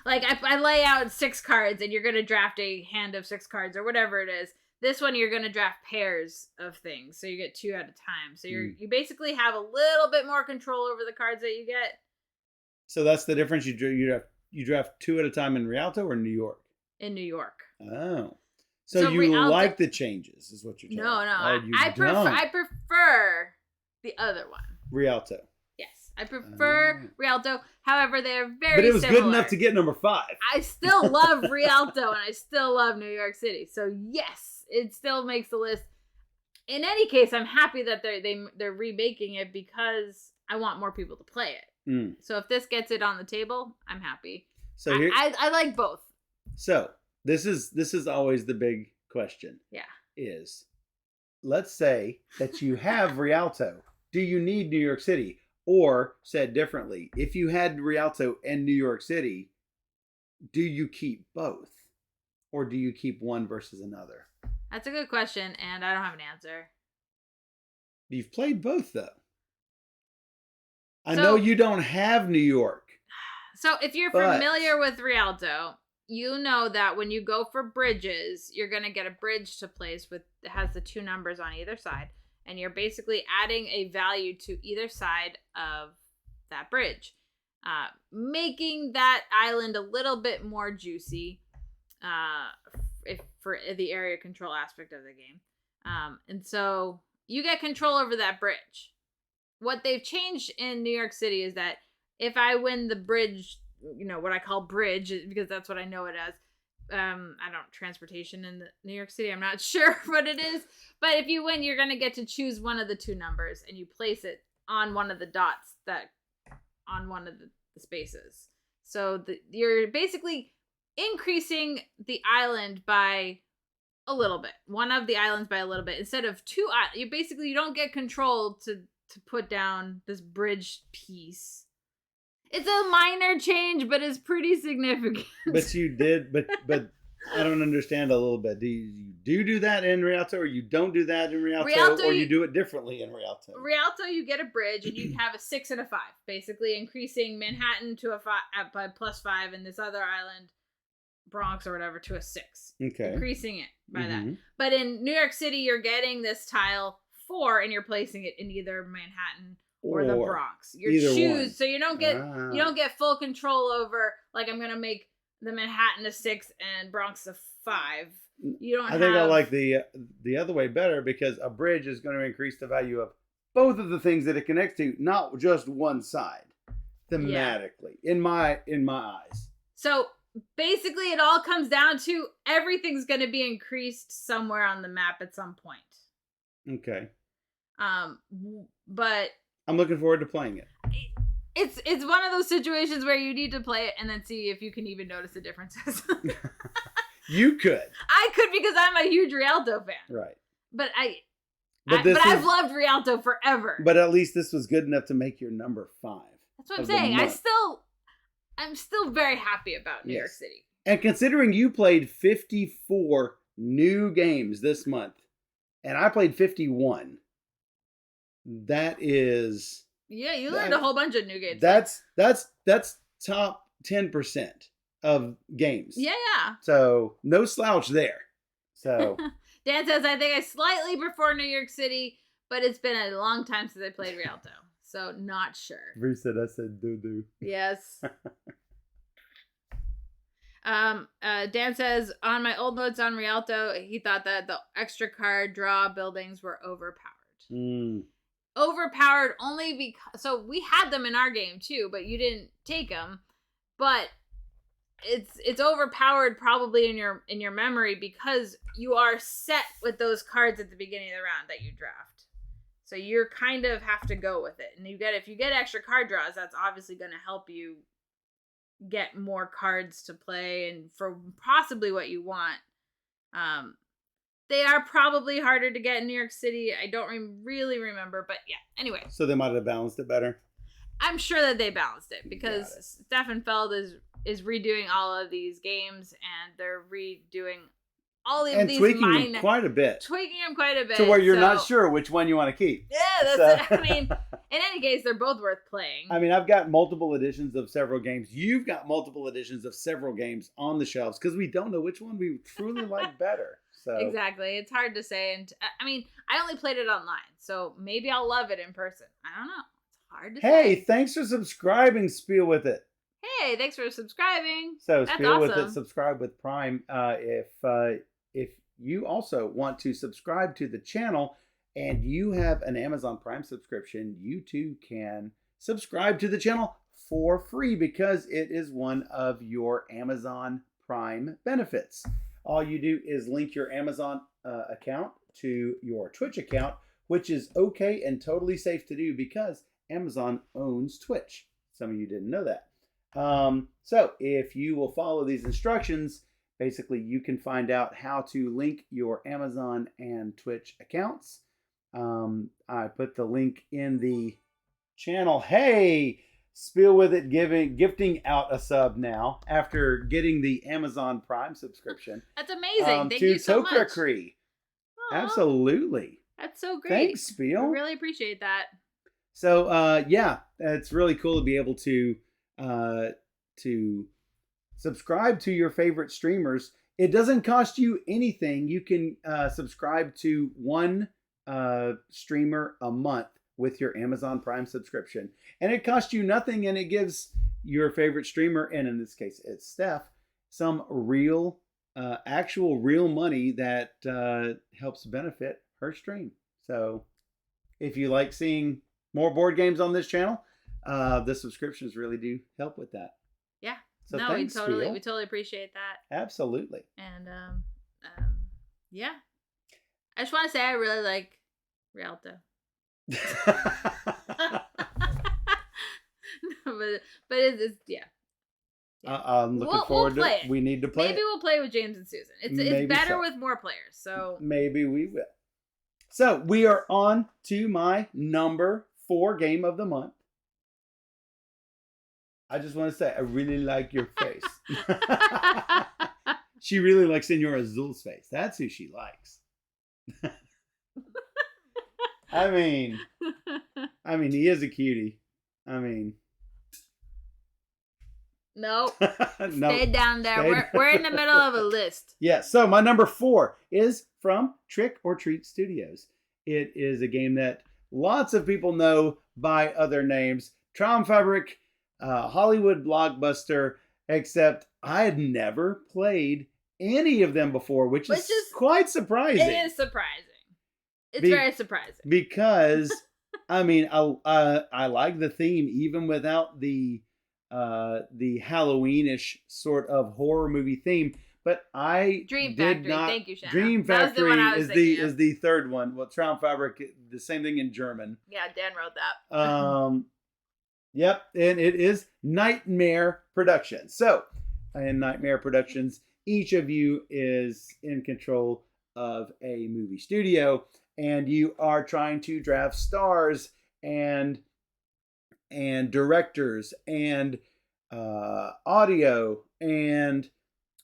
I lay out 6 cards and you're going to draft a hand of 6 cards or whatever it is. This one you're going to draft pairs of things, so you get 2 at a time. So you basically have a little bit more control over the cards that you get. So that's the difference. You draft 2 at a time in Rialto or New York? In New York. Oh, so you Rialto, like the changes, is what you're telling me. No. I prefer the other one. Rialto. Yes, I prefer Rialto. However, they are very But it was similar. good enough to get number 5. I still love Rialto and I still love New York City. So yes, it still makes the list. In any case, I'm happy that they're remaking it because I want more people to play it. So if this gets it on the table, I'm happy. So I like both. So this is always the big question. Yeah. Is, let's say that you have Rialto. Do you need New York City? Or, said differently, if you had Rialto and New York City, do you keep both? Or do you keep one versus another? That's a good question, and I don't have an answer. You've played both, though. I know you don't have New York. So if you're familiar with Rialto, you know that when you go for bridges, you're going to get a bridge to place that has the 2 numbers on either side. And you're basically adding a value to either side of that bridge, making that island a little bit more juicy for the area control aspect of the game. And so you get control over that bridge. What they've changed in New York City is that if I win the bridge, what I call bridge, because that's what I know it as, I don't transportation in New York City. I'm not sure what it is, but if you win, you're going to get to choose one of the 2 numbers and you place it on one of the dots on one of the spaces. So you're basically increasing the island by a little bit, one of the islands by a little bit instead of 2. You don't get control to put down this bridge piece. It's a minor change, but it's pretty significant. But you did, but I don't understand a little bit. Do you do that in Rialto, or you don't do that in Rialto, or you do it differently in Rialto? Rialto, you get a bridge, and you have a 6 and a 5, basically increasing Manhattan to a 5 by +5, and this other island, Bronx or whatever, to a 6. Okay, increasing it by that. But in New York City, you're getting this tile 4, and you're placing it in either Manhattan or the Bronx. You choose, so you don't get full control over, like, I'm gonna make the Manhattan a 6 and Bronx a 5. You don't. I think I like the other way better, because a bridge is going to increase the value of both of the things that it connects to, not just one side. Thematically, in my eyes. So basically, it all comes down to everything's going to be increased somewhere on the map at some point. Okay. But I'm looking forward to playing it. It's one of those situations where you need to play it and then see if you can even notice the differences. You could. I could, because I'm a huge Rialto fan. Right. But I've loved Rialto forever. But at least this was good enough to make your number 5. That's what I'm saying. I'm still very happy about New York City. And considering you played 54 new games this month, and I played 51, that is... Yeah, you learned a whole bunch of new games. That's top 10%. of games. Yeah. So no slouch there. So Dan says, I think I slightly prefer New York City, but it's been a long time since I played Rialto. So not sure. Bruce said I said doo-doo. Yes. Dan says, on my old notes on Rialto, he thought that the extra card draw buildings were overpowered. Overpowered only because, so we had them in our game too, but you didn't take them. But it's overpowered probably in your memory because you are set with those cards at the beginning of the round that you draft. So you kind of have to go with it. And if you get extra card draws, that's obviously going to help you get more cards to play and for possibly what you want. They are probably harder to get in New York City. I don't really remember, but yeah. Anyway. So they might have balanced it better. I'm sure that they balanced it because Steffenfeld is redoing all of these games and they're redoing all of these tweaking them quite a bit. Tweaking them quite a bit. To where you're not sure which one you want to keep. Yeah, that's I mean, in any case, they're both worth playing. I mean, I've got multiple editions of several games. You've got multiple editions of several games on the shelves because we don't know which one we truly like better. So exactly. It's hard to say. And I mean, I only played it online, so maybe I'll love it in person. I don't know. It's hard to say. Hey, thanks for subscribing, Spiel With It. Hey, thanks for subscribing. So Spiel With It, subscribe with Prime. If you also want to subscribe to the channel and you have an Amazon Prime subscription, you too can subscribe to the channel for free because it is one of your Amazon Prime benefits. All you do is link your Amazon account to your Twitch account, which is okay and totally safe to do because Amazon owns Twitch. Some of you didn't know that. So if you will follow these instructions, basically you can find out how to link your Amazon and Twitch accounts. I put the link in the channel. Hey, Spiel With It gifting out a sub now after getting the Amazon Prime subscription. That's amazing. Thank you so much. Absolutely. That's so great. Thanks, Spiel. I really appreciate that. So yeah, it's really cool to be able to subscribe to your favorite streamers. It doesn't cost you anything. You can subscribe to one streamer a month with your Amazon Prime subscription. And it costs you nothing, and it gives your favorite streamer, and in this case it's Steph, some real, actual real money that helps benefit her stream. So if you like seeing more board games on this channel, the subscriptions really do help with that. Yeah. So no, thanks, we totally appreciate that. Absolutely. And yeah. I just want to say I really like Rialto. but it's yeah. I'm looking forward to it. We need to play. Maybe we'll play with James and Susan. It's better with more players. So maybe we will. So we are on to my number 4 game of the month. I just want to say I really like your face. She really likes Senor Azul's face. That's who she likes. I mean, he is a cutie. I mean, no, stay down there. We're in the middle of a list. Yeah. So my number 4 is from Trick or Treat Studios. It is a game that lots of people know by other names. Traumfabrik, Hollywood blockbuster. Except I had never played any of them before, which is quite surprising. It is surprising. It's very surprising. Because, I mean, I like the theme even without the Halloweenish sort of horror movie theme. But I Dream Factory. Thank you, Shanna. Dream Factory is the third one. Well, Traumfabrik, the same thing in German. Yeah, Dan wrote that. Yep, and it is Nightmare Productions. So, in Nightmare Productions, each of you is in control of a movie studio, and you are trying to draft stars and directors and audio and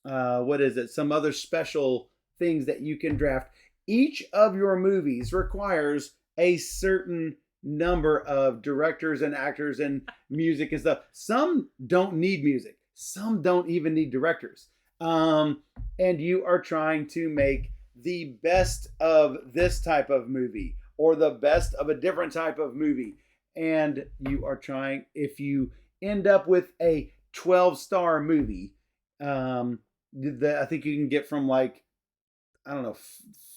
some other special things that you can draft. Each of your movies requires a certain number of directors and actors and music and stuff. Some don't need music. Some don't even need directors. And you are trying to make the best of this type of movie or the best of a different type of movie. And you are trying, if you end up with a 12-star movie, I think you can get from like, I don't know,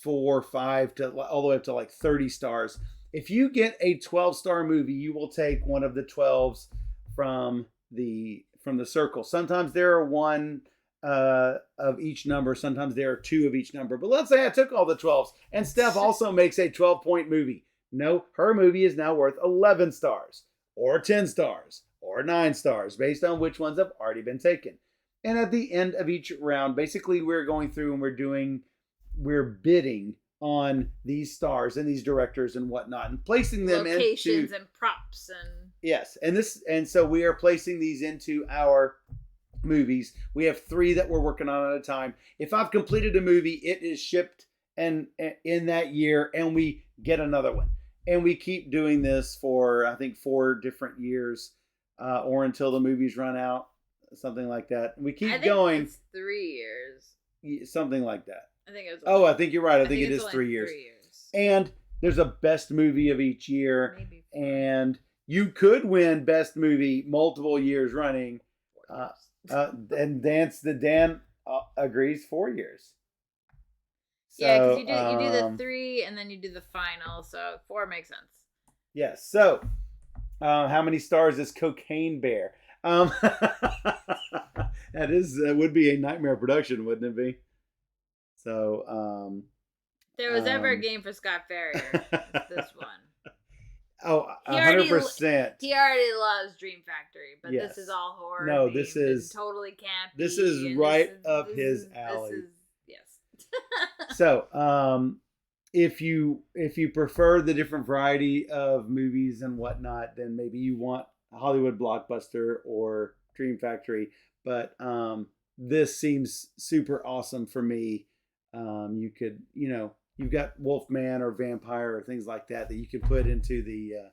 4 or 5 to all the way up to like 30 stars. If you get a 12-star movie, you will take one of the 12s from the circle. Sometimes there are one of each number. Sometimes there are 2 of each number. But let's say I took all the 12s, and Steph also makes a 12-point movie. No, her movie is now worth 11 stars or 10 stars or 9 stars based on which ones have already been taken. And at the end of each round, basically we're going through and we're bidding on these stars and these directors and whatnot and placing them locations and props and yes. And so we are placing these into our movies. We have 3 that we're working on at a time. If I've completed a movie, it is shipped and in that year, and we get another one. And we keep doing this for, I think, 4 different years, or until the movies run out, something like that. We keep going. It's 3 years. Something like that. I think it was. I think you're right. I think it is 3 years. 3 years. And there's a best movie of each year. Maybe 4. And you could win best movie multiple years running. And Dan agrees 4 years. So, yeah, because you do the 3 and then you do the final, so 4 makes sense. Yes. So, how many stars is Cocaine Bear? That would be a nightmare production, wouldn't it be? So, there was ever a game for Scott Farrier. It's this one. Oh, 100%. He already loves Dream Factory, but yes. This is all horror. No, this is totally campy. This is right up his alley. Yes. So, if you prefer the different variety of movies and whatnot, then maybe you want Hollywood blockbuster or Dream Factory. But this seems super awesome for me. You could, you've got Wolfman or Vampire or things like that you can put into the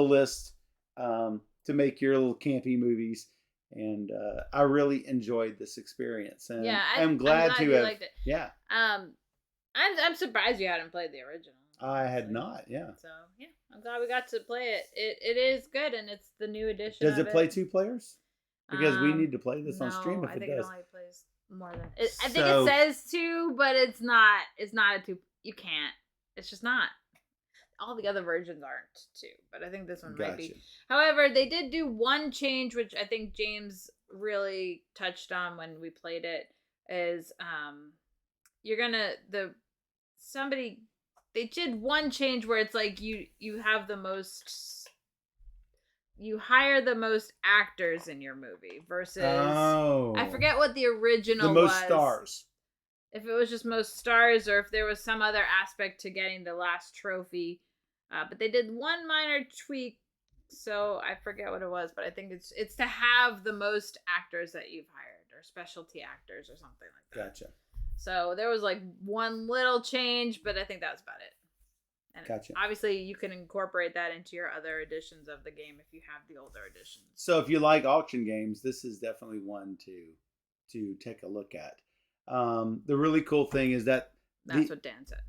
list to make your little campy movies. And I really enjoyed this experience, and yeah, I'm glad to have. Liked it. Yeah, I'm surprised you hadn't played the original. I had not. Yeah. So yeah, I'm glad we got to play it. It is good, and it's the new edition. Does it play 2 players? Because we need to play this on stream if I it think does. it only plays more than. I think it says 2, but it's not. It's not a 2. You can't. It's just not. All the other versions aren't 2, but I think this one might be. However, they did do one change, which I think James really touched on when we played it. Is you're gonna they did one change where it's like you have the most. You hire the most actors in your movie versus I forget what the original was. The most stars. If it was just most stars or if there was some other aspect to getting the last trophy. But they did one minor tweak, so I forget what it was, but I think it's to have the most actors that you've hired or specialty actors or something like that. Gotcha. So there was like one little change, but I think that was about it. And gotcha. Obviously, you can incorporate that into your other editions of the game if you have the older editions. So if you like auction games, this is definitely one to take a look at. The really cool thing is that's what Dan said.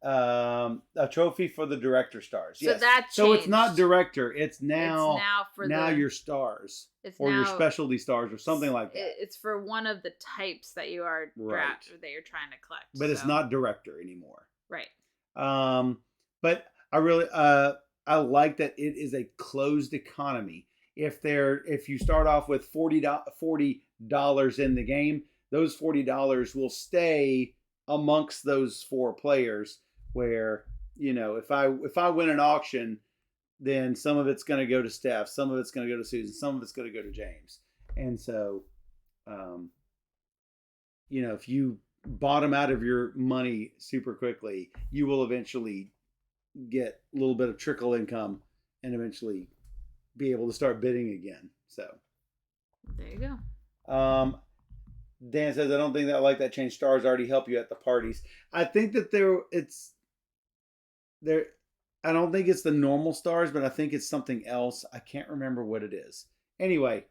A trophy for the director stars. So yes. that changed. So it's not director. It's now for your stars your specialty stars or something like that. It's for one of the types that you are that you're trying to collect. But it's not director anymore. Right. But I really I like that it is a closed economy. If you start off with $40 in the game, those $40 will stay amongst those 4 players. Where if I win an auction, then some of it's going to go to Steph, some of it's going to go to Susan, some of it's going to go to James, and so if you bottom out of your money super quickly, you will eventually get a little bit of trickle income and eventually be able to start bidding again. So there you go. Dan says, I don't think that I like that change. Stars already help you at the parties. I think that I don't think it's the normal stars, but I think it's something else. I can't remember what it is. Anyway,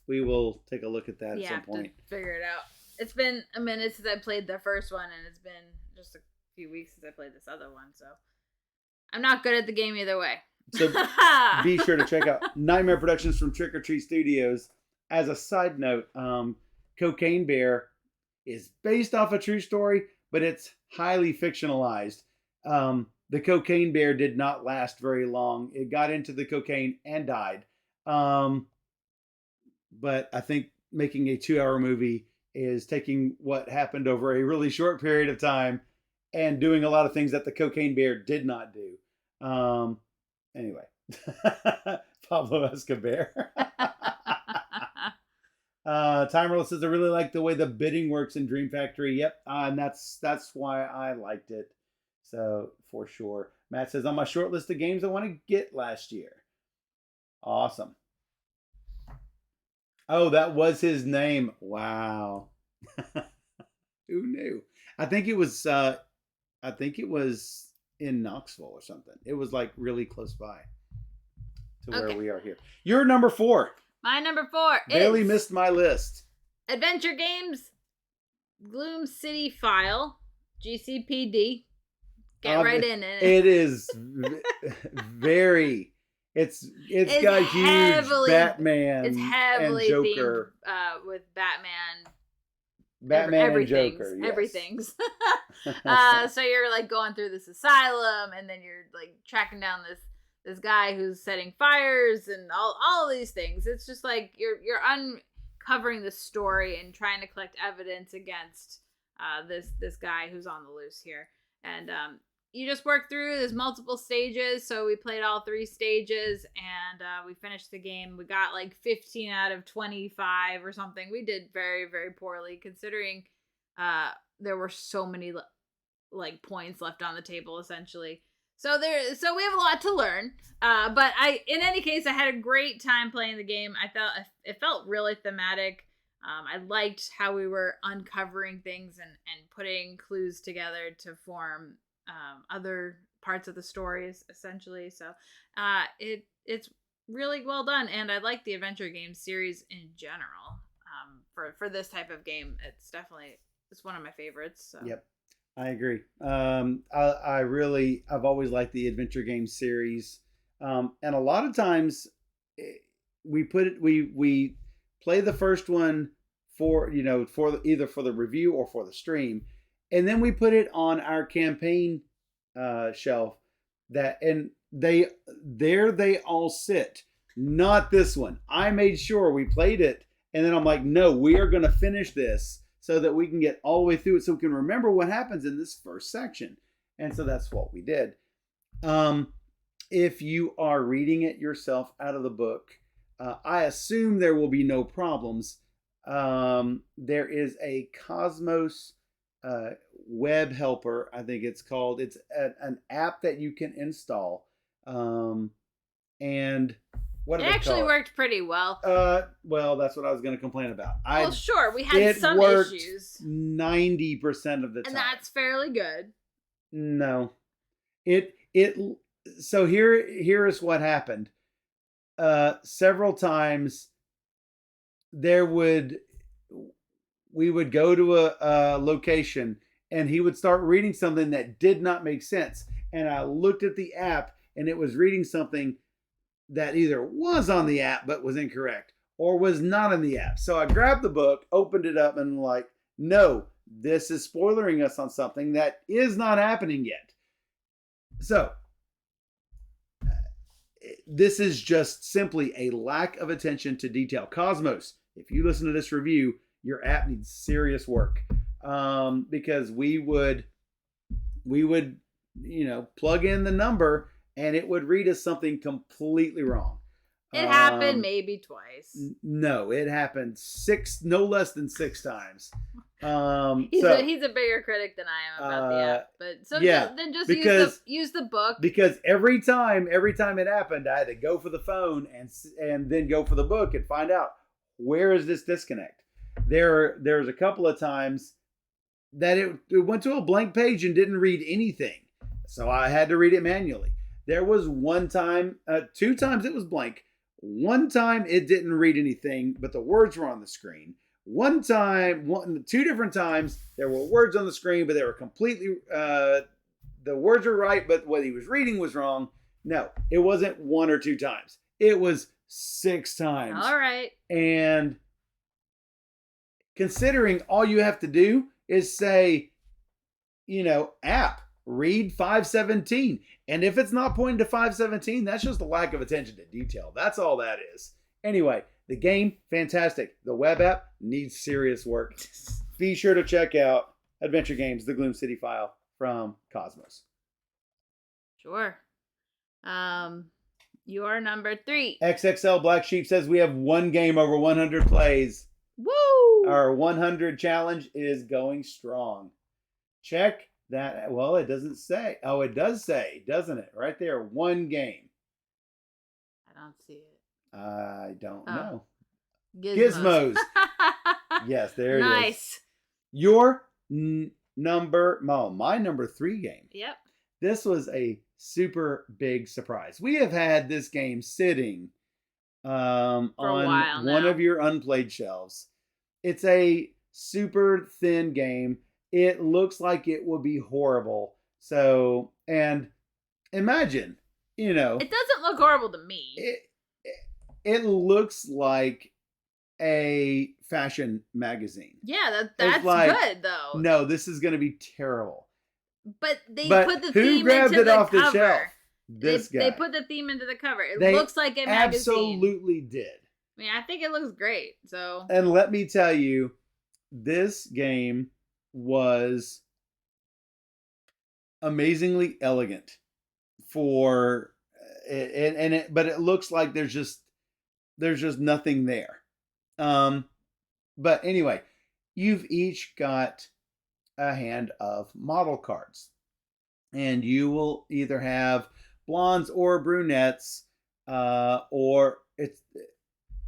we will take a look at that at some have point. to figure it out. It's been a minute since I played the first one, and it's been just a few weeks since I played this other one, so I'm not good at the game either way. So be sure to check out Nightmare Productions from Trick or Treat Studios. As a side note, Cocaine Bear is based off a true story, but it's highly fictionalized. The Cocaine Bear did not last very long. It got into the cocaine and died. But I think making a 2-hour movie is taking what happened over a really short period of time and doing a lot of things that the Cocaine Bear did not do. Anyway, Pablo Escobar. Timerless says, I really like the way the bidding works in Dream Factory. Yep, and that's why I liked it. So, for sure. Matt says, on my short list of games I want to get last year. Awesome. Oh, that was his name. Wow. Who knew? I think it was in Knoxville or something. It was like really close by to where we are here. You're number 4. My number 4 Barely is missed my list. Adventure Games, Gloom City File, GCPD. Get right in it. It is very. It's got huge Batman. It's heavily and Joker themed with Batman. Batman and Joker. Yes. Everything's. So you're like going through this asylum, and then you're like tracking down this guy who's setting fires and all these things. It's just like you're uncovering the story and trying to collect evidence against this guy who's on the loose here. And you just work through. There's multiple stages, so we played all 3 stages, and we finished the game. We got like 15 out of 25 or something. We did very, very poorly considering there were so many like points left on the table essentially. So we have a lot to learn. But in any case, I had a great time playing the game. It felt really thematic. I liked how we were uncovering things and putting clues together to form other parts of the stories essentially. So it's really well done, and I like the adventure game series in general. For this type of game, it's one of my favorites. So. Yep, I agree. I've always liked the adventure game series, and a lot of times we play the first one for either for the review or for the stream, and then we put it on our campaign shelf. They all sit. Not this one. I made sure we played it, and then I'm like, no, we are going to finish this so that we can get all the way through it, so we can remember what happens in this first section. And so that's what we did. If you are reading it yourself out of the book, I assume there will be no problems. There is a Cosmos web helper, I think it's called. It's an app that you can install. And what it actually worked pretty well. Well, that's what I was going to complain about. Sure, we had some issues. 90% of the time, and that's fairly good. No, so here is what happened. Several times we would go to a location, and he would start reading something that did not make sense. And I looked at the app, and it was reading something that either was on the app but was incorrect, or was not in the app. So I grabbed the book, opened it up, and like, no, this is spoilering us on something that is not happening yet. So this is just simply a lack of attention to detail. Cosmos, if you listen to this review, your app needs serious work, because we would plug in the number and it would read us something completely wrong. It happened maybe twice. No, it happened no less than 6 times. He's a bigger critic than I am about the app, but then just use the book. Because every time it happened, I had to go for the phone and then go for the book and find out, where is this disconnect. There's a couple of times that it went to a blank page and didn't read anything, so I had to read it manually. There was one time, 2 times it was blank. One time it didn't read anything, but the words were on the screen. Two different times, there were words on the screen, but they were completely, the words were right, but what he was reading was wrong. No, it wasn't 1 or 2 times. It was 6 times. All right. And considering all you have to do is say, app, read 517. And if it's not pointing to 517, that's just a lack of attention to detail. That's all that is. Anyway, the game, fantastic. The web app needs serious work. Be sure to check out Adventure Games, The Gloom City File from Cosmos. Sure. Your number 3. XXL Black Sheep says we have one game over 100 plays. Woo! Our 100 challenge is going strong. Check that. Well, it doesn't say. Oh, it does say, doesn't it? Right there, one game. I don't see it. I don't know. Gizmos. Yes, there it is. Nice. Your my number 3 game. Yep. This was a super big surprise. We have had this game sitting on one of your unplayed shelves. It's a super thin game. It looks like it will be horrible. So, and imagine, it doesn't look horrible to me. It looks like a fashion magazine. Yeah, that's good though. No, this is going to be terrible. But they put the theme grabbed into it the off cover. the shelf? This guy. They put the theme into the cover. It looks like a magazine. Absolutely did. I mean, I think it looks great. So. And let me tell you, this game was amazingly elegant for it, but it looks like there's just nothing there. But anyway, you've each got a hand of model cards, and you will either have blondes or brunettes, or I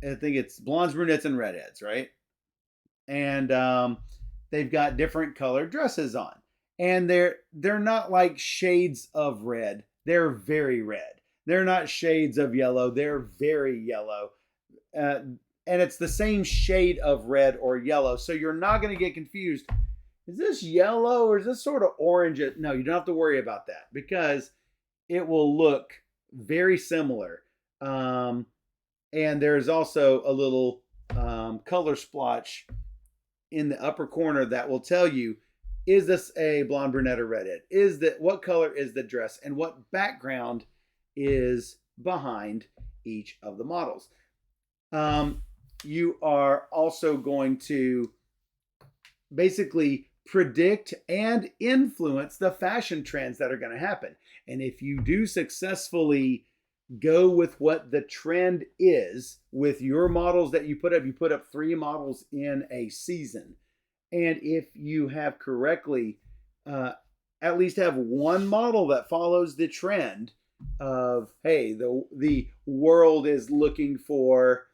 think it's blondes, brunettes, and redheads, right? And they've got different colored dresses on, and they're not like shades of red. They're very red. They're not shades of yellow. They're very yellow. And it's the same shade of red or yellow. So you're not going to get confused. Is this yellow or is this sort of orange? No, you don't have to worry about that because it will look very similar. And there's also a little color splotch in the upper corner that will tell you, is this a blonde, brunette, or redhead? What color is the dress and what background is behind each of the models? You are also going to basically predict and influence the fashion trends that are going to happen. And if you do successfully go with what the trend is with your models that you put up 3 models in a season. And if you have correctly, at least have one model that follows the trend of, hey, the world is looking for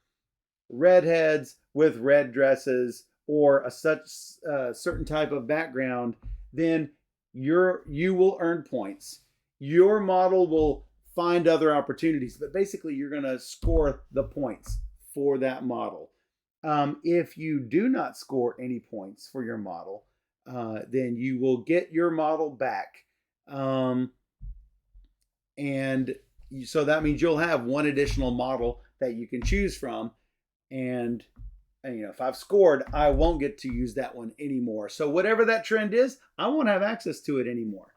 redheads with red dresses or a certain type of background, then you will earn points. Your model will find other opportunities, but basically you're going to score the points for that model. If you do not score any points for your model, then you will get your model back. And so that means you'll have one additional model that you can choose from. And if I've scored, I won't get to use that one anymore. So whatever that trend is, I won't have access to it anymore.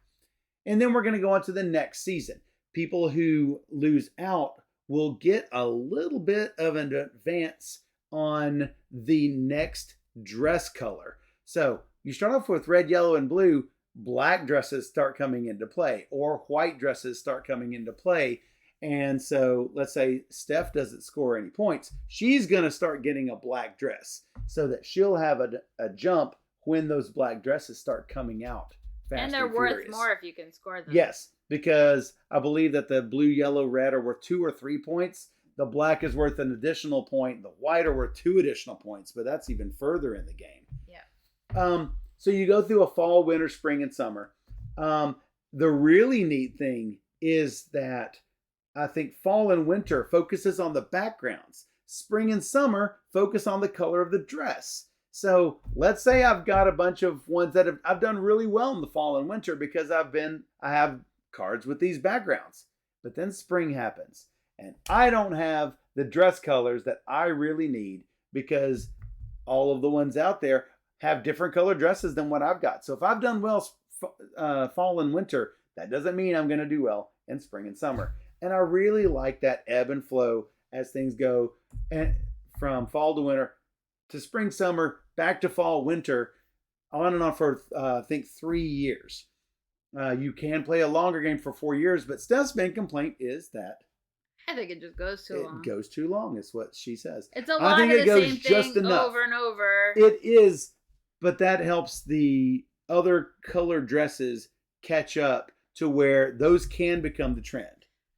And then we're going to go on to the next season. People who lose out will get a little bit of an advance on the next dress color. So you start off with red, yellow, and blue. Black dresses start coming into play, or white dresses start coming into play. And so let's say Steph doesn't score any points. She's going to start getting a black dress so that she'll have a jump when those black dresses start coming out. And they're worth more if you can score them. Yes, because I believe that the blue, yellow, red are worth 2 or 3 points. The black is worth an additional point. The white are worth 2 additional points, but that's even further in the game. Yeah. So you go through a fall, winter, spring, and summer. The really neat thing is that I think fall and winter focuses on the backgrounds. Spring and summer focus on the color of the dress. So let's say I've got a bunch of ones that I've done really well in the fall and winter because I have cards with these backgrounds. But then spring happens and I don't have the dress colors that I really need because all of the ones out there have different color dresses than what I've got. So if I've done well fall and winter, that doesn't mean I'm going to do well in spring and summer. And I really like that ebb and flow as things go and from fall to winter to spring, summer, back to fall, winter, on and on for, I think, 3 years. You can play a longer game for 4 years, but Steph's main complaint is that I think it just goes too long. It goes too long, is what she says. It's a lot of the same thing over and over. It is, but that helps the other color dresses catch up to where those can become the trend.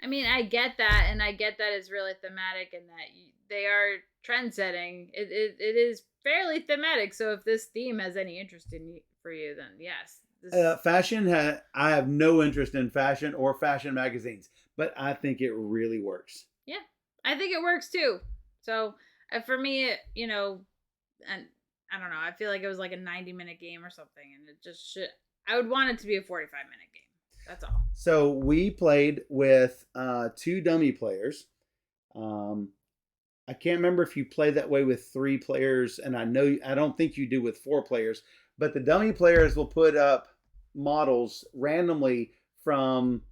I mean, I get that, and I get that it's really thematic and that they are trend setting. It is fairly thematic, so if this theme has any interest for you, then yes. Fashion, I have no interest in fashion or fashion magazines, but I think it really works. Yeah, I think it works too. So for me, and I don't know, I feel like it was like a 90-minute game or something, and it just should. I would want it to be a 45-minute game. That's all. So we played with 2 dummy players. I can't remember if you play that way with 3 players, and I don't think you do with 4 players. But the dummy players will put up models randomly from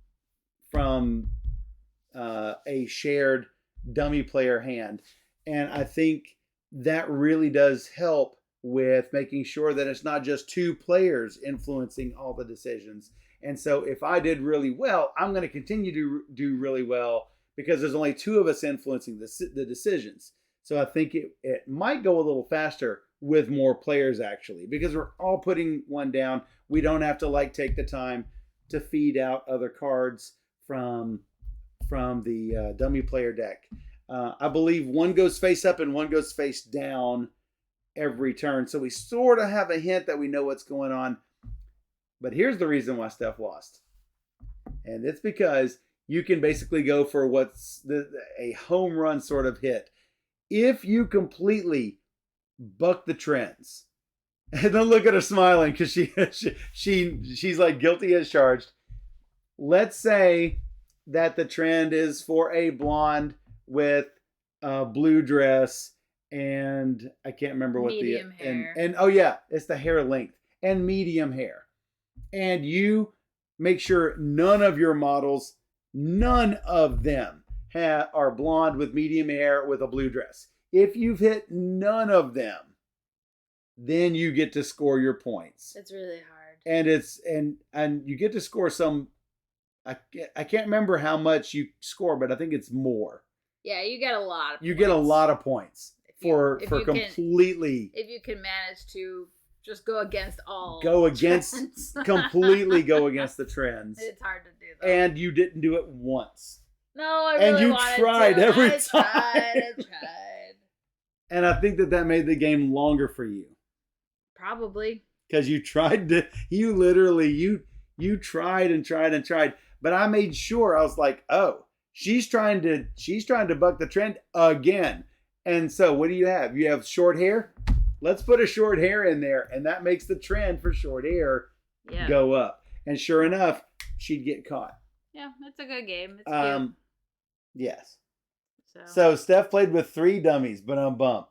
a shared dummy player hand, and I think that really does help with making sure that it's not just 2 players influencing all the decisions. And so if I did really well, I'm going to continue to do really well because there's only 2 of us influencing the decisions. So I think it might go a little faster with more players actually, because we're all putting one down. We don't have to take the time to feed out other cards from the dummy player deck. I believe one goes face up and one goes face down every turn. So we sort of have a hint that we know what's going on. But here's the reason why Steph lost. And it's because you can basically go for what's a home run sort of hit. If you completely buck the trends, and then look at her smiling because she's like guilty as charged. Let's say that the trend is for a blonde with a blue dress and I can't remember what medium hair. And oh yeah, it's the hair length and medium hair. And you make sure none of your models, none of them are blonde with medium hair with a blue dress. If you've hit none of them, then you get to score your points. It's really hard. And and you get to score some. I can't remember how much you score, but I think it's more. Yeah, you get a lot of points. You get a lot of points for completely. If you can manage to just go against all. Completely go against the trends. It's hard to do that. And you didn't do it once. No, I really and you wanted tried to. every I time. tried. And I think that made the game longer for you. Probably. Because you tried to, you tried and tried and tried. But I made sure, I was like, oh, she's trying to buck the trend again. And so what do you have? You have short hair? Let's put a short hair in there. And that makes the trend for short hair go up. And sure enough, she'd get caught. Yeah, it's a good game. It's cute. Yes. So Steph played with 3 dummies, but I'm bummed.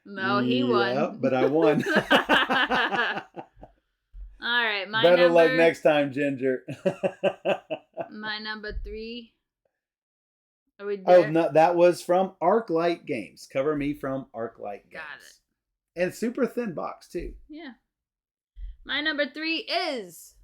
No, he won. Yeah, but I won. All right, better luck next time, Ginger. My number 3. Are we there? Oh no, that was from Arclight Games. Cover me from Arclight Games. Got it. And super thin box too. Yeah. My number 3 is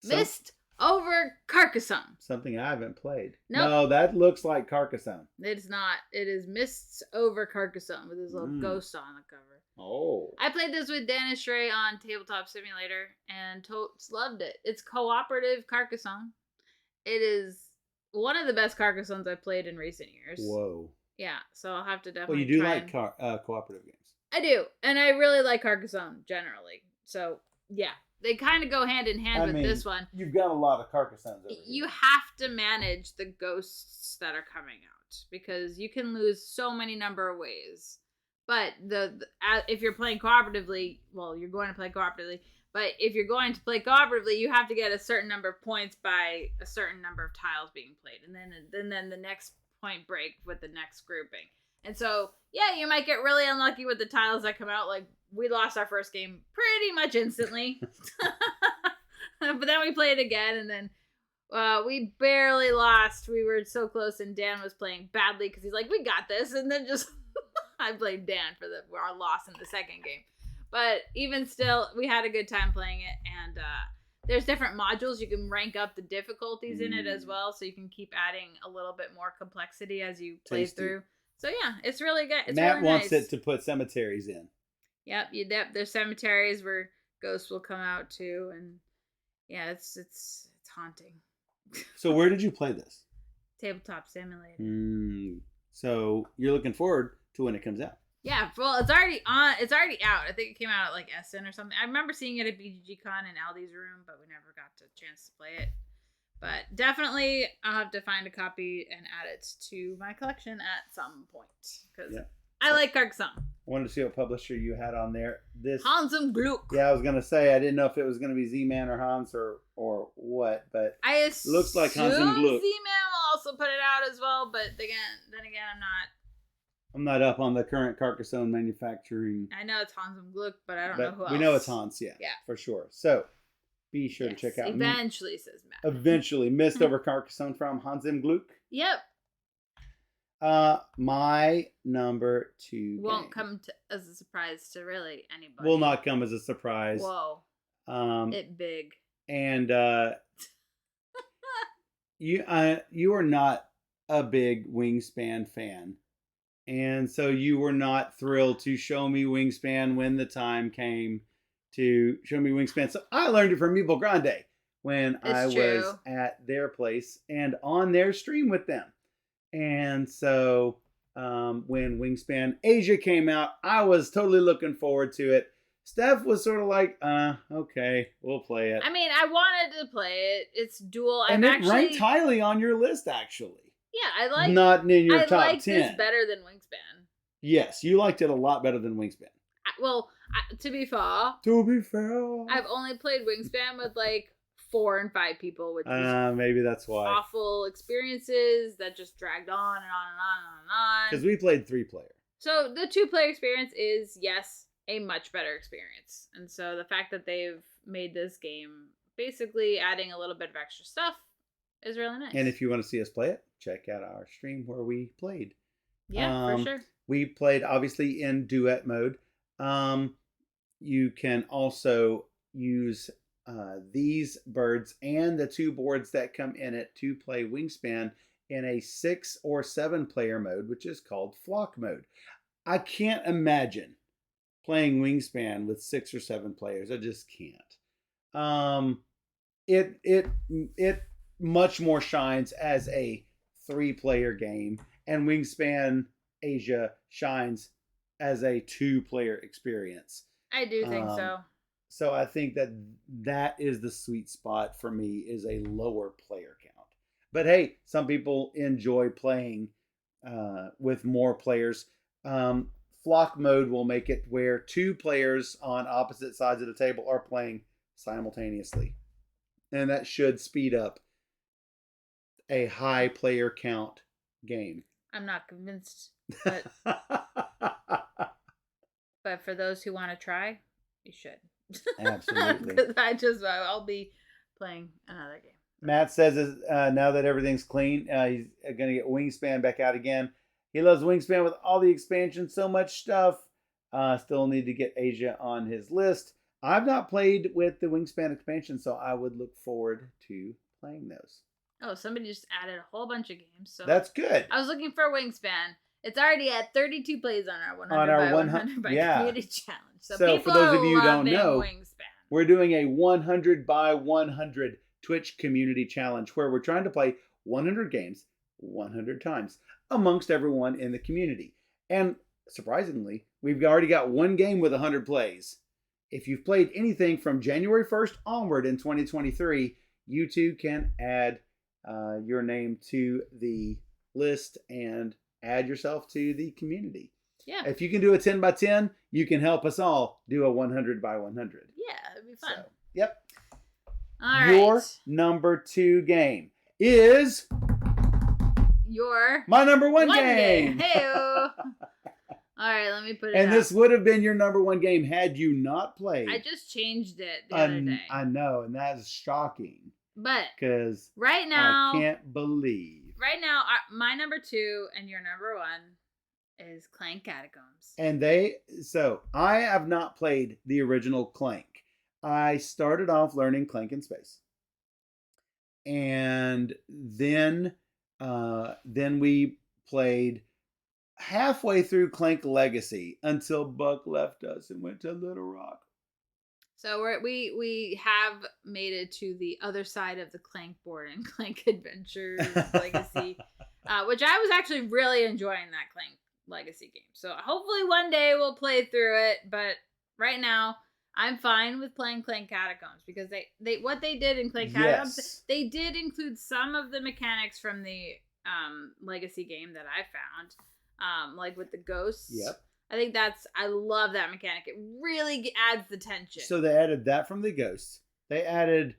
Mist over Carcassonne. Something I haven't played. Nope. No, that looks like Carcassonne. It's not. It is Mists over Carcassonne with his little ghost on the cover. Oh. I played this with Dennis Ray on Tabletop Simulator and totes loved it. It's cooperative Carcassonne. It is one of the best Carcassonnes I've played in recent years. Whoa. Yeah, so I'll have to definitely Well, you do like cooperative games. I do, and I really like Carcassonne generally. So, yeah, they kind of go hand in hand with this one. You've got a lot of Carcassones over You here. have to manage the ghosts that are coming out because you can lose so many number of ways. But if you're playing cooperatively, well, you're going to play cooperatively. But if you're going to play cooperatively, you have to get a certain number of points by a certain number of tiles being played, and then the next point break with the next grouping. And so, yeah, you might get really unlucky with the tiles that come out. Like, we lost our first game pretty much instantly. But then we played again, and then we barely lost. We were so close, and Dan was playing badly because he's like, we got this. And then just, I blamed Dan for our loss in the second game. But even still, we had a good time playing it, and there's different modules. You can rank up the difficulties in it as well, so you can keep adding a little bit more complexity as you play through. So yeah, it's really good. It's Matt really wants nice. it to put cemeteries in. Yep, there's cemeteries where ghosts will come out too, and yeah, it's haunting. So where did you play this? Tabletop Simulator. So you're looking forward to when it comes out. Yeah, well, it's already out. I think it came out at like Essen or something. I remember seeing it at BGGCon in Aldi's room, but we never got a chance to play it. But definitely, I'll have to find a copy and add it to my collection at some point because I like Carcassonne. I wanted to see what publisher you had on there. This Hans and Gluck. Yeah, I was gonna say I didn't know if it was gonna be Z-Man or Hans or what, but looks like Hans and Gluck. Z-Man will also put it out as well, but then again, I'm not up on the current Carcassonne manufacturing. I know it's Hans and Gluck, but I don't know who else. We know it's Hans, yeah, for sure. So be sure to check out. Eventually, says Matt. Eventually, Mist over Carcassonne from Hans and Gluck. Yep. My number 2 won't come as a surprise to really anybody. Will not come as a surprise. Whoa. It big. And you are not a big Wingspan fan, and so you were not thrilled to show me Wingspan when the time came to show me Wingspan. So I learned it from Meeple Grande when I was at their place and on their stream with them. And so when Wingspan Asia came out, I was totally looking forward to it. Steph was sort of like, okay, we'll play it. I mean, I wanted to play it. It's Duel. And it ranked highly on your list, actually. Yeah, I like. Not in your top 10. I like this better than Wingspan. Yes, you liked it a lot better than Wingspan. To be fair. I've only played Wingspan with like 4 and 5 people, which was maybe that's why. Awful experiences that just dragged on and on and on and on. Because we played 3-player. So the 2-player experience is, yes, a much better experience. And so the fact that they've made this game basically adding a little bit of extra stuff is really nice. And if you want to see us play it, check out our stream where we played. Yeah, for sure. We played obviously in duet mode. You can also use these birds and the 2 boards that come in it to play Wingspan in a 6 or 7 player mode, which is called flock mode. I can't imagine playing Wingspan with 6 or 7 players. I just can't. It much more shines as a 3-player game, and Wingspan Asia shines as a 2-player experience. I do think so. So I think that is the sweet spot for me, is a lower player count. But hey, some people enjoy playing with more players. Flock mode will make it where 2 players on opposite sides of the table are playing simultaneously. And that should speed up a high player count game. I'm not convinced, but but for those who want to try, you should. Absolutely. I'll be playing another game. Matt says now that everything's clean, he's going to get Wingspan back out again. He loves Wingspan with all the expansions, so much stuff. Still need to get Asia on his list. I've not played with the Wingspan expansion, so I would look forward to playing those. Oh, somebody just added a whole bunch of games. So that's good. I was looking for Wingspan. It's already at 32 plays on our 100 by community challenge. So for those of you who don't know, Wingspan. We're doing a 100 by 100 Twitch community challenge where we're trying to play 100 games 100 times amongst everyone in the community. And surprisingly, we've already got 1 game with 100 plays. if you've played anything from January 1st onward in 2023, you too can add your name to the list and add yourself to the community. Yeah. If you can do a 10 by 10, you can help us all do a 100 by 100. Yeah, it'd be fun. So, yep. All right. Your number 2 game is my number 1 game. Hey-o. All right, let me put it And out. this would have been your number 1 game had you not played. I just changed it the other day. I know, and that's shocking. But because right now, I can't believe. Right now, my number 2 and your number 1 is Clank Catacombs. And so I have not played the original Clank. I started off learning Clank in Space. And then we played halfway through Clank Legacy until Buck left us and went to Little Rock. So we have made it to the other side of the Clank board in Clank Adventures Legacy, which I was actually really enjoying that Clank Legacy game. So hopefully one day we'll play through it. But right now I'm fine with playing Clank Catacombs because they what they did in Clank Catacombs, they did include some of the mechanics from the Legacy game that I found, like with the ghosts. Yep. I love that mechanic. It really adds the tension. So they added that from the ghosts. They added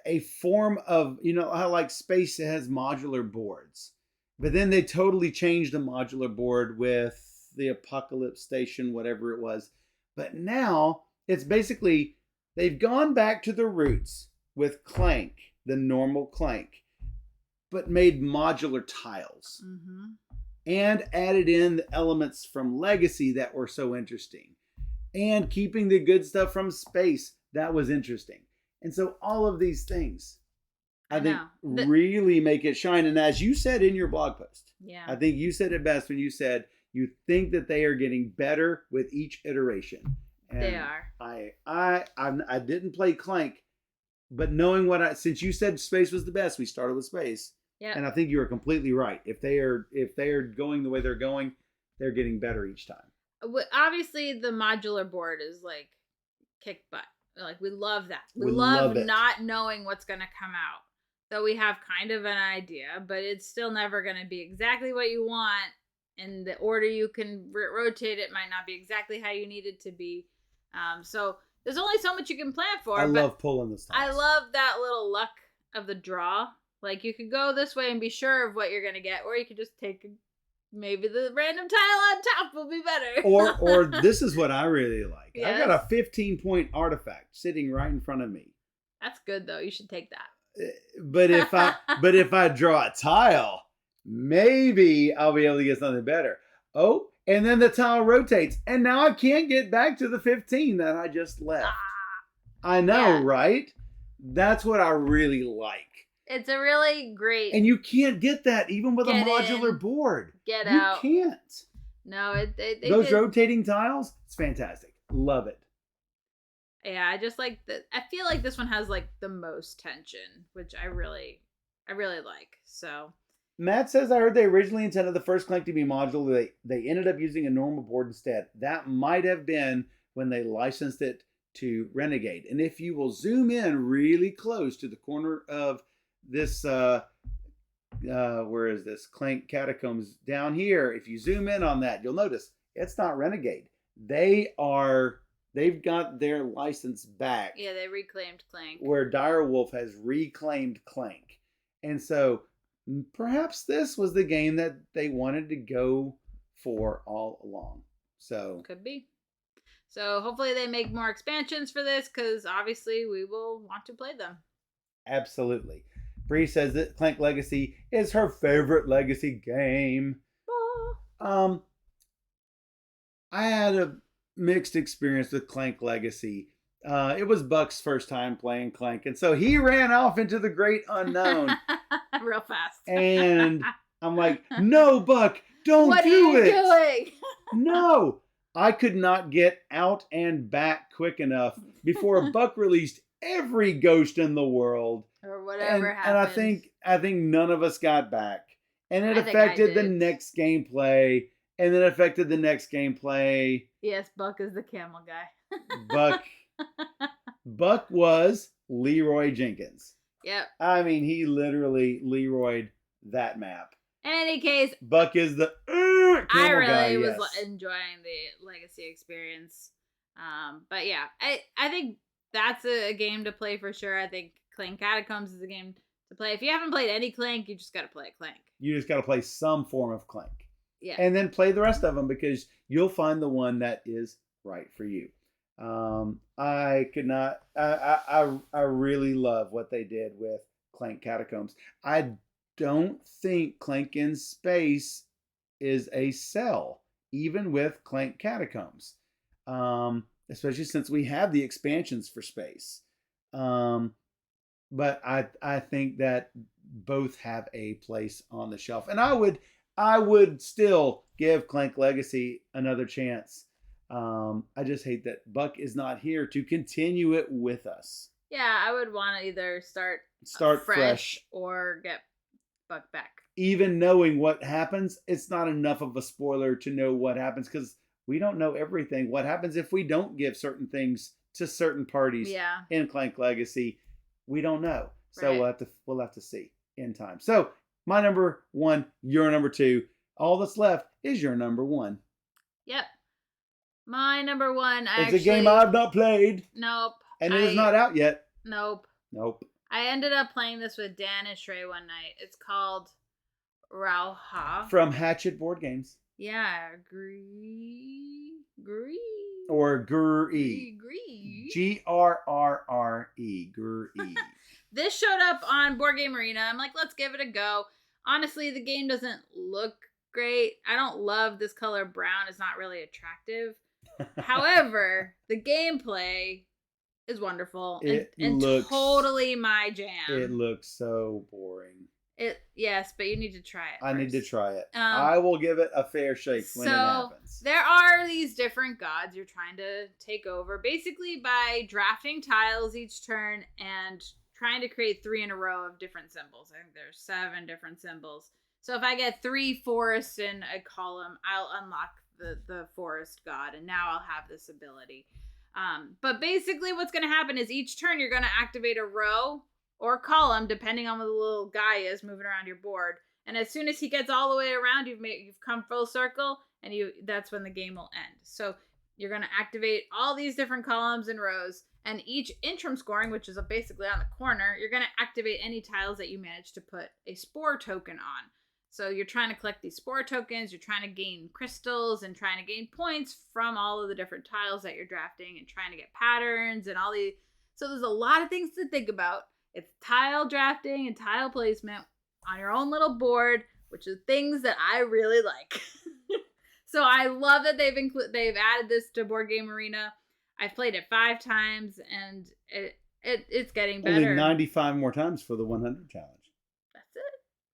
a form of, how like Space has modular boards. But then they totally changed the modular board with the Apocalypse Station, whatever it was. But now it's basically, they've gone back to the roots with Clank, the normal Clank, but made modular tiles. Mm-hmm. And added in the elements from Legacy that were so interesting. And keeping the good stuff from Space, that was interesting. And so all of these things, I think, really make it shine. And as you said in your blog post, I think you said it best when you said you think that they are getting better with each iteration. And they are. I didn't play Clank, but knowing since you said Space was the best, we started with Space. Yeah. And I think you are completely right. If they are going the way they're going, they're getting better each time. Obviously, the modular board is like kick butt. Like we love that. We love not knowing what's going to come out. So we have kind of an idea, but it's still never going to be exactly what you want. And the order you can rotate it might not be exactly how you need it to be. So there's only so much you can plan for. I love pulling this stuff. I love that little luck of the draw. Like, you could go this way and be sure of what you're going to get, or you could just take maybe the random tile on top will be better. or this is what I really like. Yes. I've got a 15-point artifact sitting right in front of me. That's good, though. You should take that. But if I draw a tile, maybe I'll be able to get something better. Oh, and then the tile rotates, and now I can't get back to the 15 that I just left. I know, right? That's what I really like. It's a really great... And you can't get that even with a modular board. Get out. You can't. No, those rotating tiles, it's fantastic. Love it. Yeah, I just like I feel like this one has like the most tension, which I really like. So Matt says, I heard they originally intended the first Clank to be modular. They ended up using a normal board instead. That might have been when they licensed it to Renegade. And if you will zoom in really close to the corner of this, where is this? Clank Catacombs down here. If you zoom in on that, you'll notice it's not Renegade. They've got their license back. Yeah, they reclaimed Clank. Where Direwolf has reclaimed Clank. And so perhaps this was the game that they wanted to go for all along. So could be. So hopefully they make more expansions for this, because obviously we will want to play them. Absolutely. Bree says that Clank Legacy is her favorite Legacy game. I had a mixed experience with Clank Legacy. It was Buck's first time playing Clank, and so he ran off into the great unknown real fast. And I'm like, no, Buck, don't what do are you it. Doing? No, I could not get out and back quick enough before Buck released every ghost in the world. Or whatever happened. And I think none of us got back. And it affected the next gameplay. And then it affected the next gameplay. Yes, Buck is the camel guy. Buck was Leroy Jenkins. Yep. I mean, he literally Leroyed that map. In any case, Buck is the camel I really guy, was yes. enjoying the Legacy experience. But yeah, I think that's a game to play for sure. I think Clank Catacombs is a game to play. If you haven't played any Clank, you just got to play Clank. You just got to play some form of Clank. Yeah. And then play the rest of them because you'll find the one that is right for you. I could not. I really love what they did with Clank Catacombs. I don't think Clank in Space is a sell, even with Clank Catacombs, especially since we have the expansions for Space. But I think that both have a place on the shelf, and I would still give Clank Legacy another chance. I just hate that Buck is not here to continue it with us. Yeah, I would want to either start fresh or get Buck back. Even knowing what happens, it's not enough of a spoiler to know what happens because we don't know everything. What happens if we don't give certain things to certain parties in Clank Legacy? We don't know. So right. we'll have to see in time. So my number 1, your number 2. All that's left is your number 1. Yep. My number 1, it's a game I've not played. Nope. And it is not out yet. Nope. Nope. I ended up playing this with Dan and Shrey one night. It's called Rauha. From Hatchet Board Games. Yeah. Or Grrree. Grrre. Grrree. This showed up on Board Game Arena. I'm like, let's give it a go. Honestly, the game doesn't look great. I don't love this color brown. It's not really attractive. However, the gameplay is wonderful and totally my jam. It looks so boring. Yes, but you need to try it. I need to try it. I will give it a fair shake when it happens. There are these different gods you're trying to take over, basically by drafting tiles each turn and trying to create 3 in a row of different symbols. I think there's 7 different symbols. So if I get 3 forests in a column, I'll unlock the forest god, and now I'll have this ability. But basically what's going to happen is each turn you're going to activate a row or column, depending on what the little guy is moving around your board. And as soon as he gets all the way around, you've come full circle, and that's when the game will end. So you're going to activate all these different columns and rows, and each interim scoring, which is basically on the corner, you're going to activate any tiles that you manage to put a spore token on. So you're trying to collect these spore tokens, you're trying to gain crystals and trying to gain points from all of the different tiles that you're drafting and trying to get patterns and all these. So there's a lot of things to think about. It's tile drafting and tile placement on your own little board, which is things that I really like. So I love that they've added this to Board Game Arena. I've played it 5 times and it's getting better. Only 95 more times for the 100 challenge.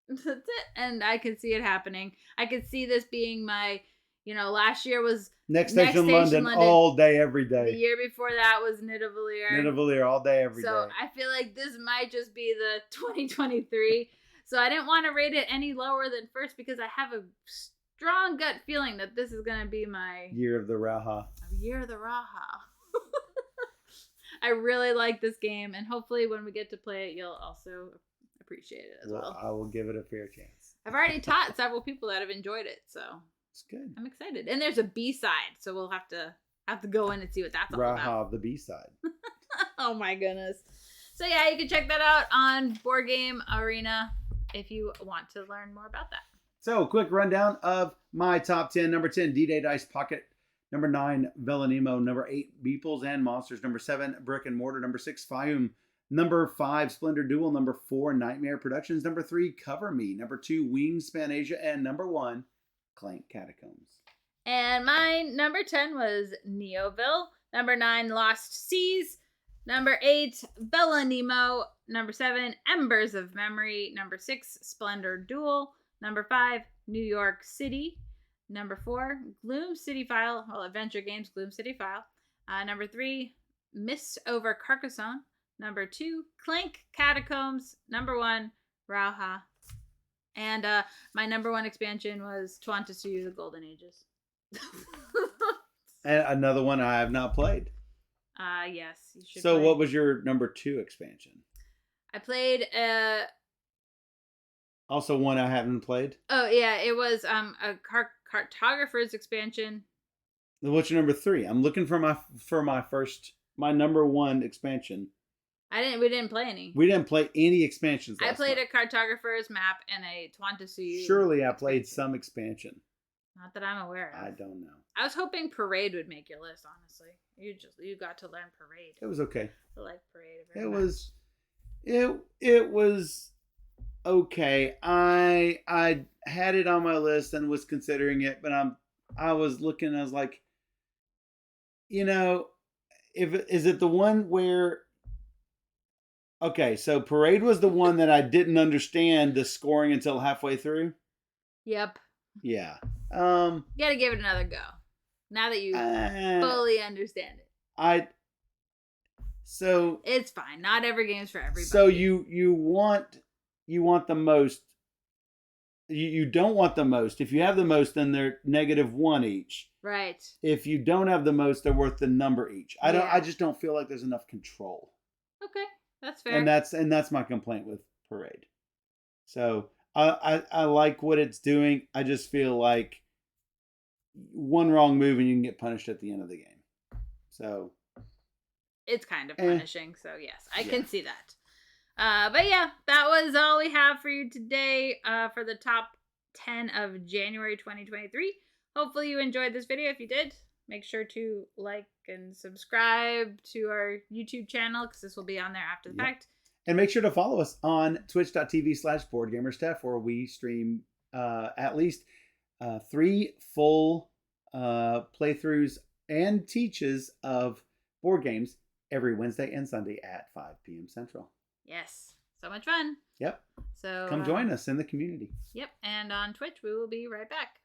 That's it. And I could see it happening. I could see this being my, last year was Next Station London all day, every day. The year before that was Neoville. Neoville all day, every day. So I feel like this might just be the 2023. So I didn't want to rate it any lower than first because I have a strong gut feeling that this is going to be my Year of the Rauha. Year of the Rauha. I really like this game, and hopefully when we get to play it, you'll also appreciate it as well. I will give it a fair chance. I've already taught several people that have enjoyed it, so it's good. I'm excited. And there's a B-side, so we'll have to go in and see what that's all about. Rauha, the B-side. Oh my goodness. So yeah, you can check that out on Board Game Arena if you want to learn more about that. So, quick rundown of my top 10. Number 10, D-Day Dice Pocket. Number 9, Velonimo. Number 8, Meeples and Monsters. Number 7, Brick and Mortar. Number 6, Faiyum. Number 5, Splendor Duel. Number 4, Nightmare Productions. Number 3, Cover Me. Number 2, Wingspan Asia. And number 1, Clank Catacombs. And my number 10 was Neoville. Number 9, Lost Seas. Number 8, Velonimo. Number 7, Embers of Memory. Number 6, Splendor Duel. Number 5, New York City. Number 4, Gloom City File. Well, Adventure Games, Gloom City File. Number 3, Mist over Carcassonne. Number 2, Clank Catacombs. Number 1, Rauha. And my number one expansion was Tuantasuyu, the Golden Ages. And another one I have not played. Yes, you should. So play. what was your number 2 expansion? I played Also one I haven't played. Oh yeah, it was a cartographer's expansion. What's your number 3? I'm looking for my number 1 expansion. We didn't play any. We didn't play any expansions. I played a cartographer's map and a Tuantasuyu. Surely I played some expansion. Not that I'm aware of. I don't know. I was hoping Parade would make your list, honestly. You got to learn Parade. It was okay. I like Parade It very was it was okay. I had it on my list and was considering it, but I was looking, I was like, is it the one where okay, so Parade was the one that I didn't understand the scoring until halfway through. Yep. Yeah. You gotta give it another go. Now that you fully understand it. So it's fine. Not every game's for everybody. So you want the most. You don't want the most. If you have the most, then they're -1 each. Right. If you don't have the most, they're worth the number each. I just don't feel like there's enough control. Okay, that's fair. And that's my complaint with Parade. So I like what it's doing. I just feel like one wrong move and you can get punished at the end of the game. So it's kind of punishing. So yes, I can see that. But yeah, that was all we have for you today for the top 10 of January 2023. Hopefully you enjoyed this video. If you did, make sure to like and subscribe to our YouTube channel because this will be on there after the fact. And make sure to follow us on twitch.tv/BoardGamerSteph, where we stream at least 3 full playthroughs and teaches of board games every Wednesday and Sunday at 5 p.m. Central. Yes. So much fun. Yep. So come join us in the community. Yep. And on Twitch, we will be right back.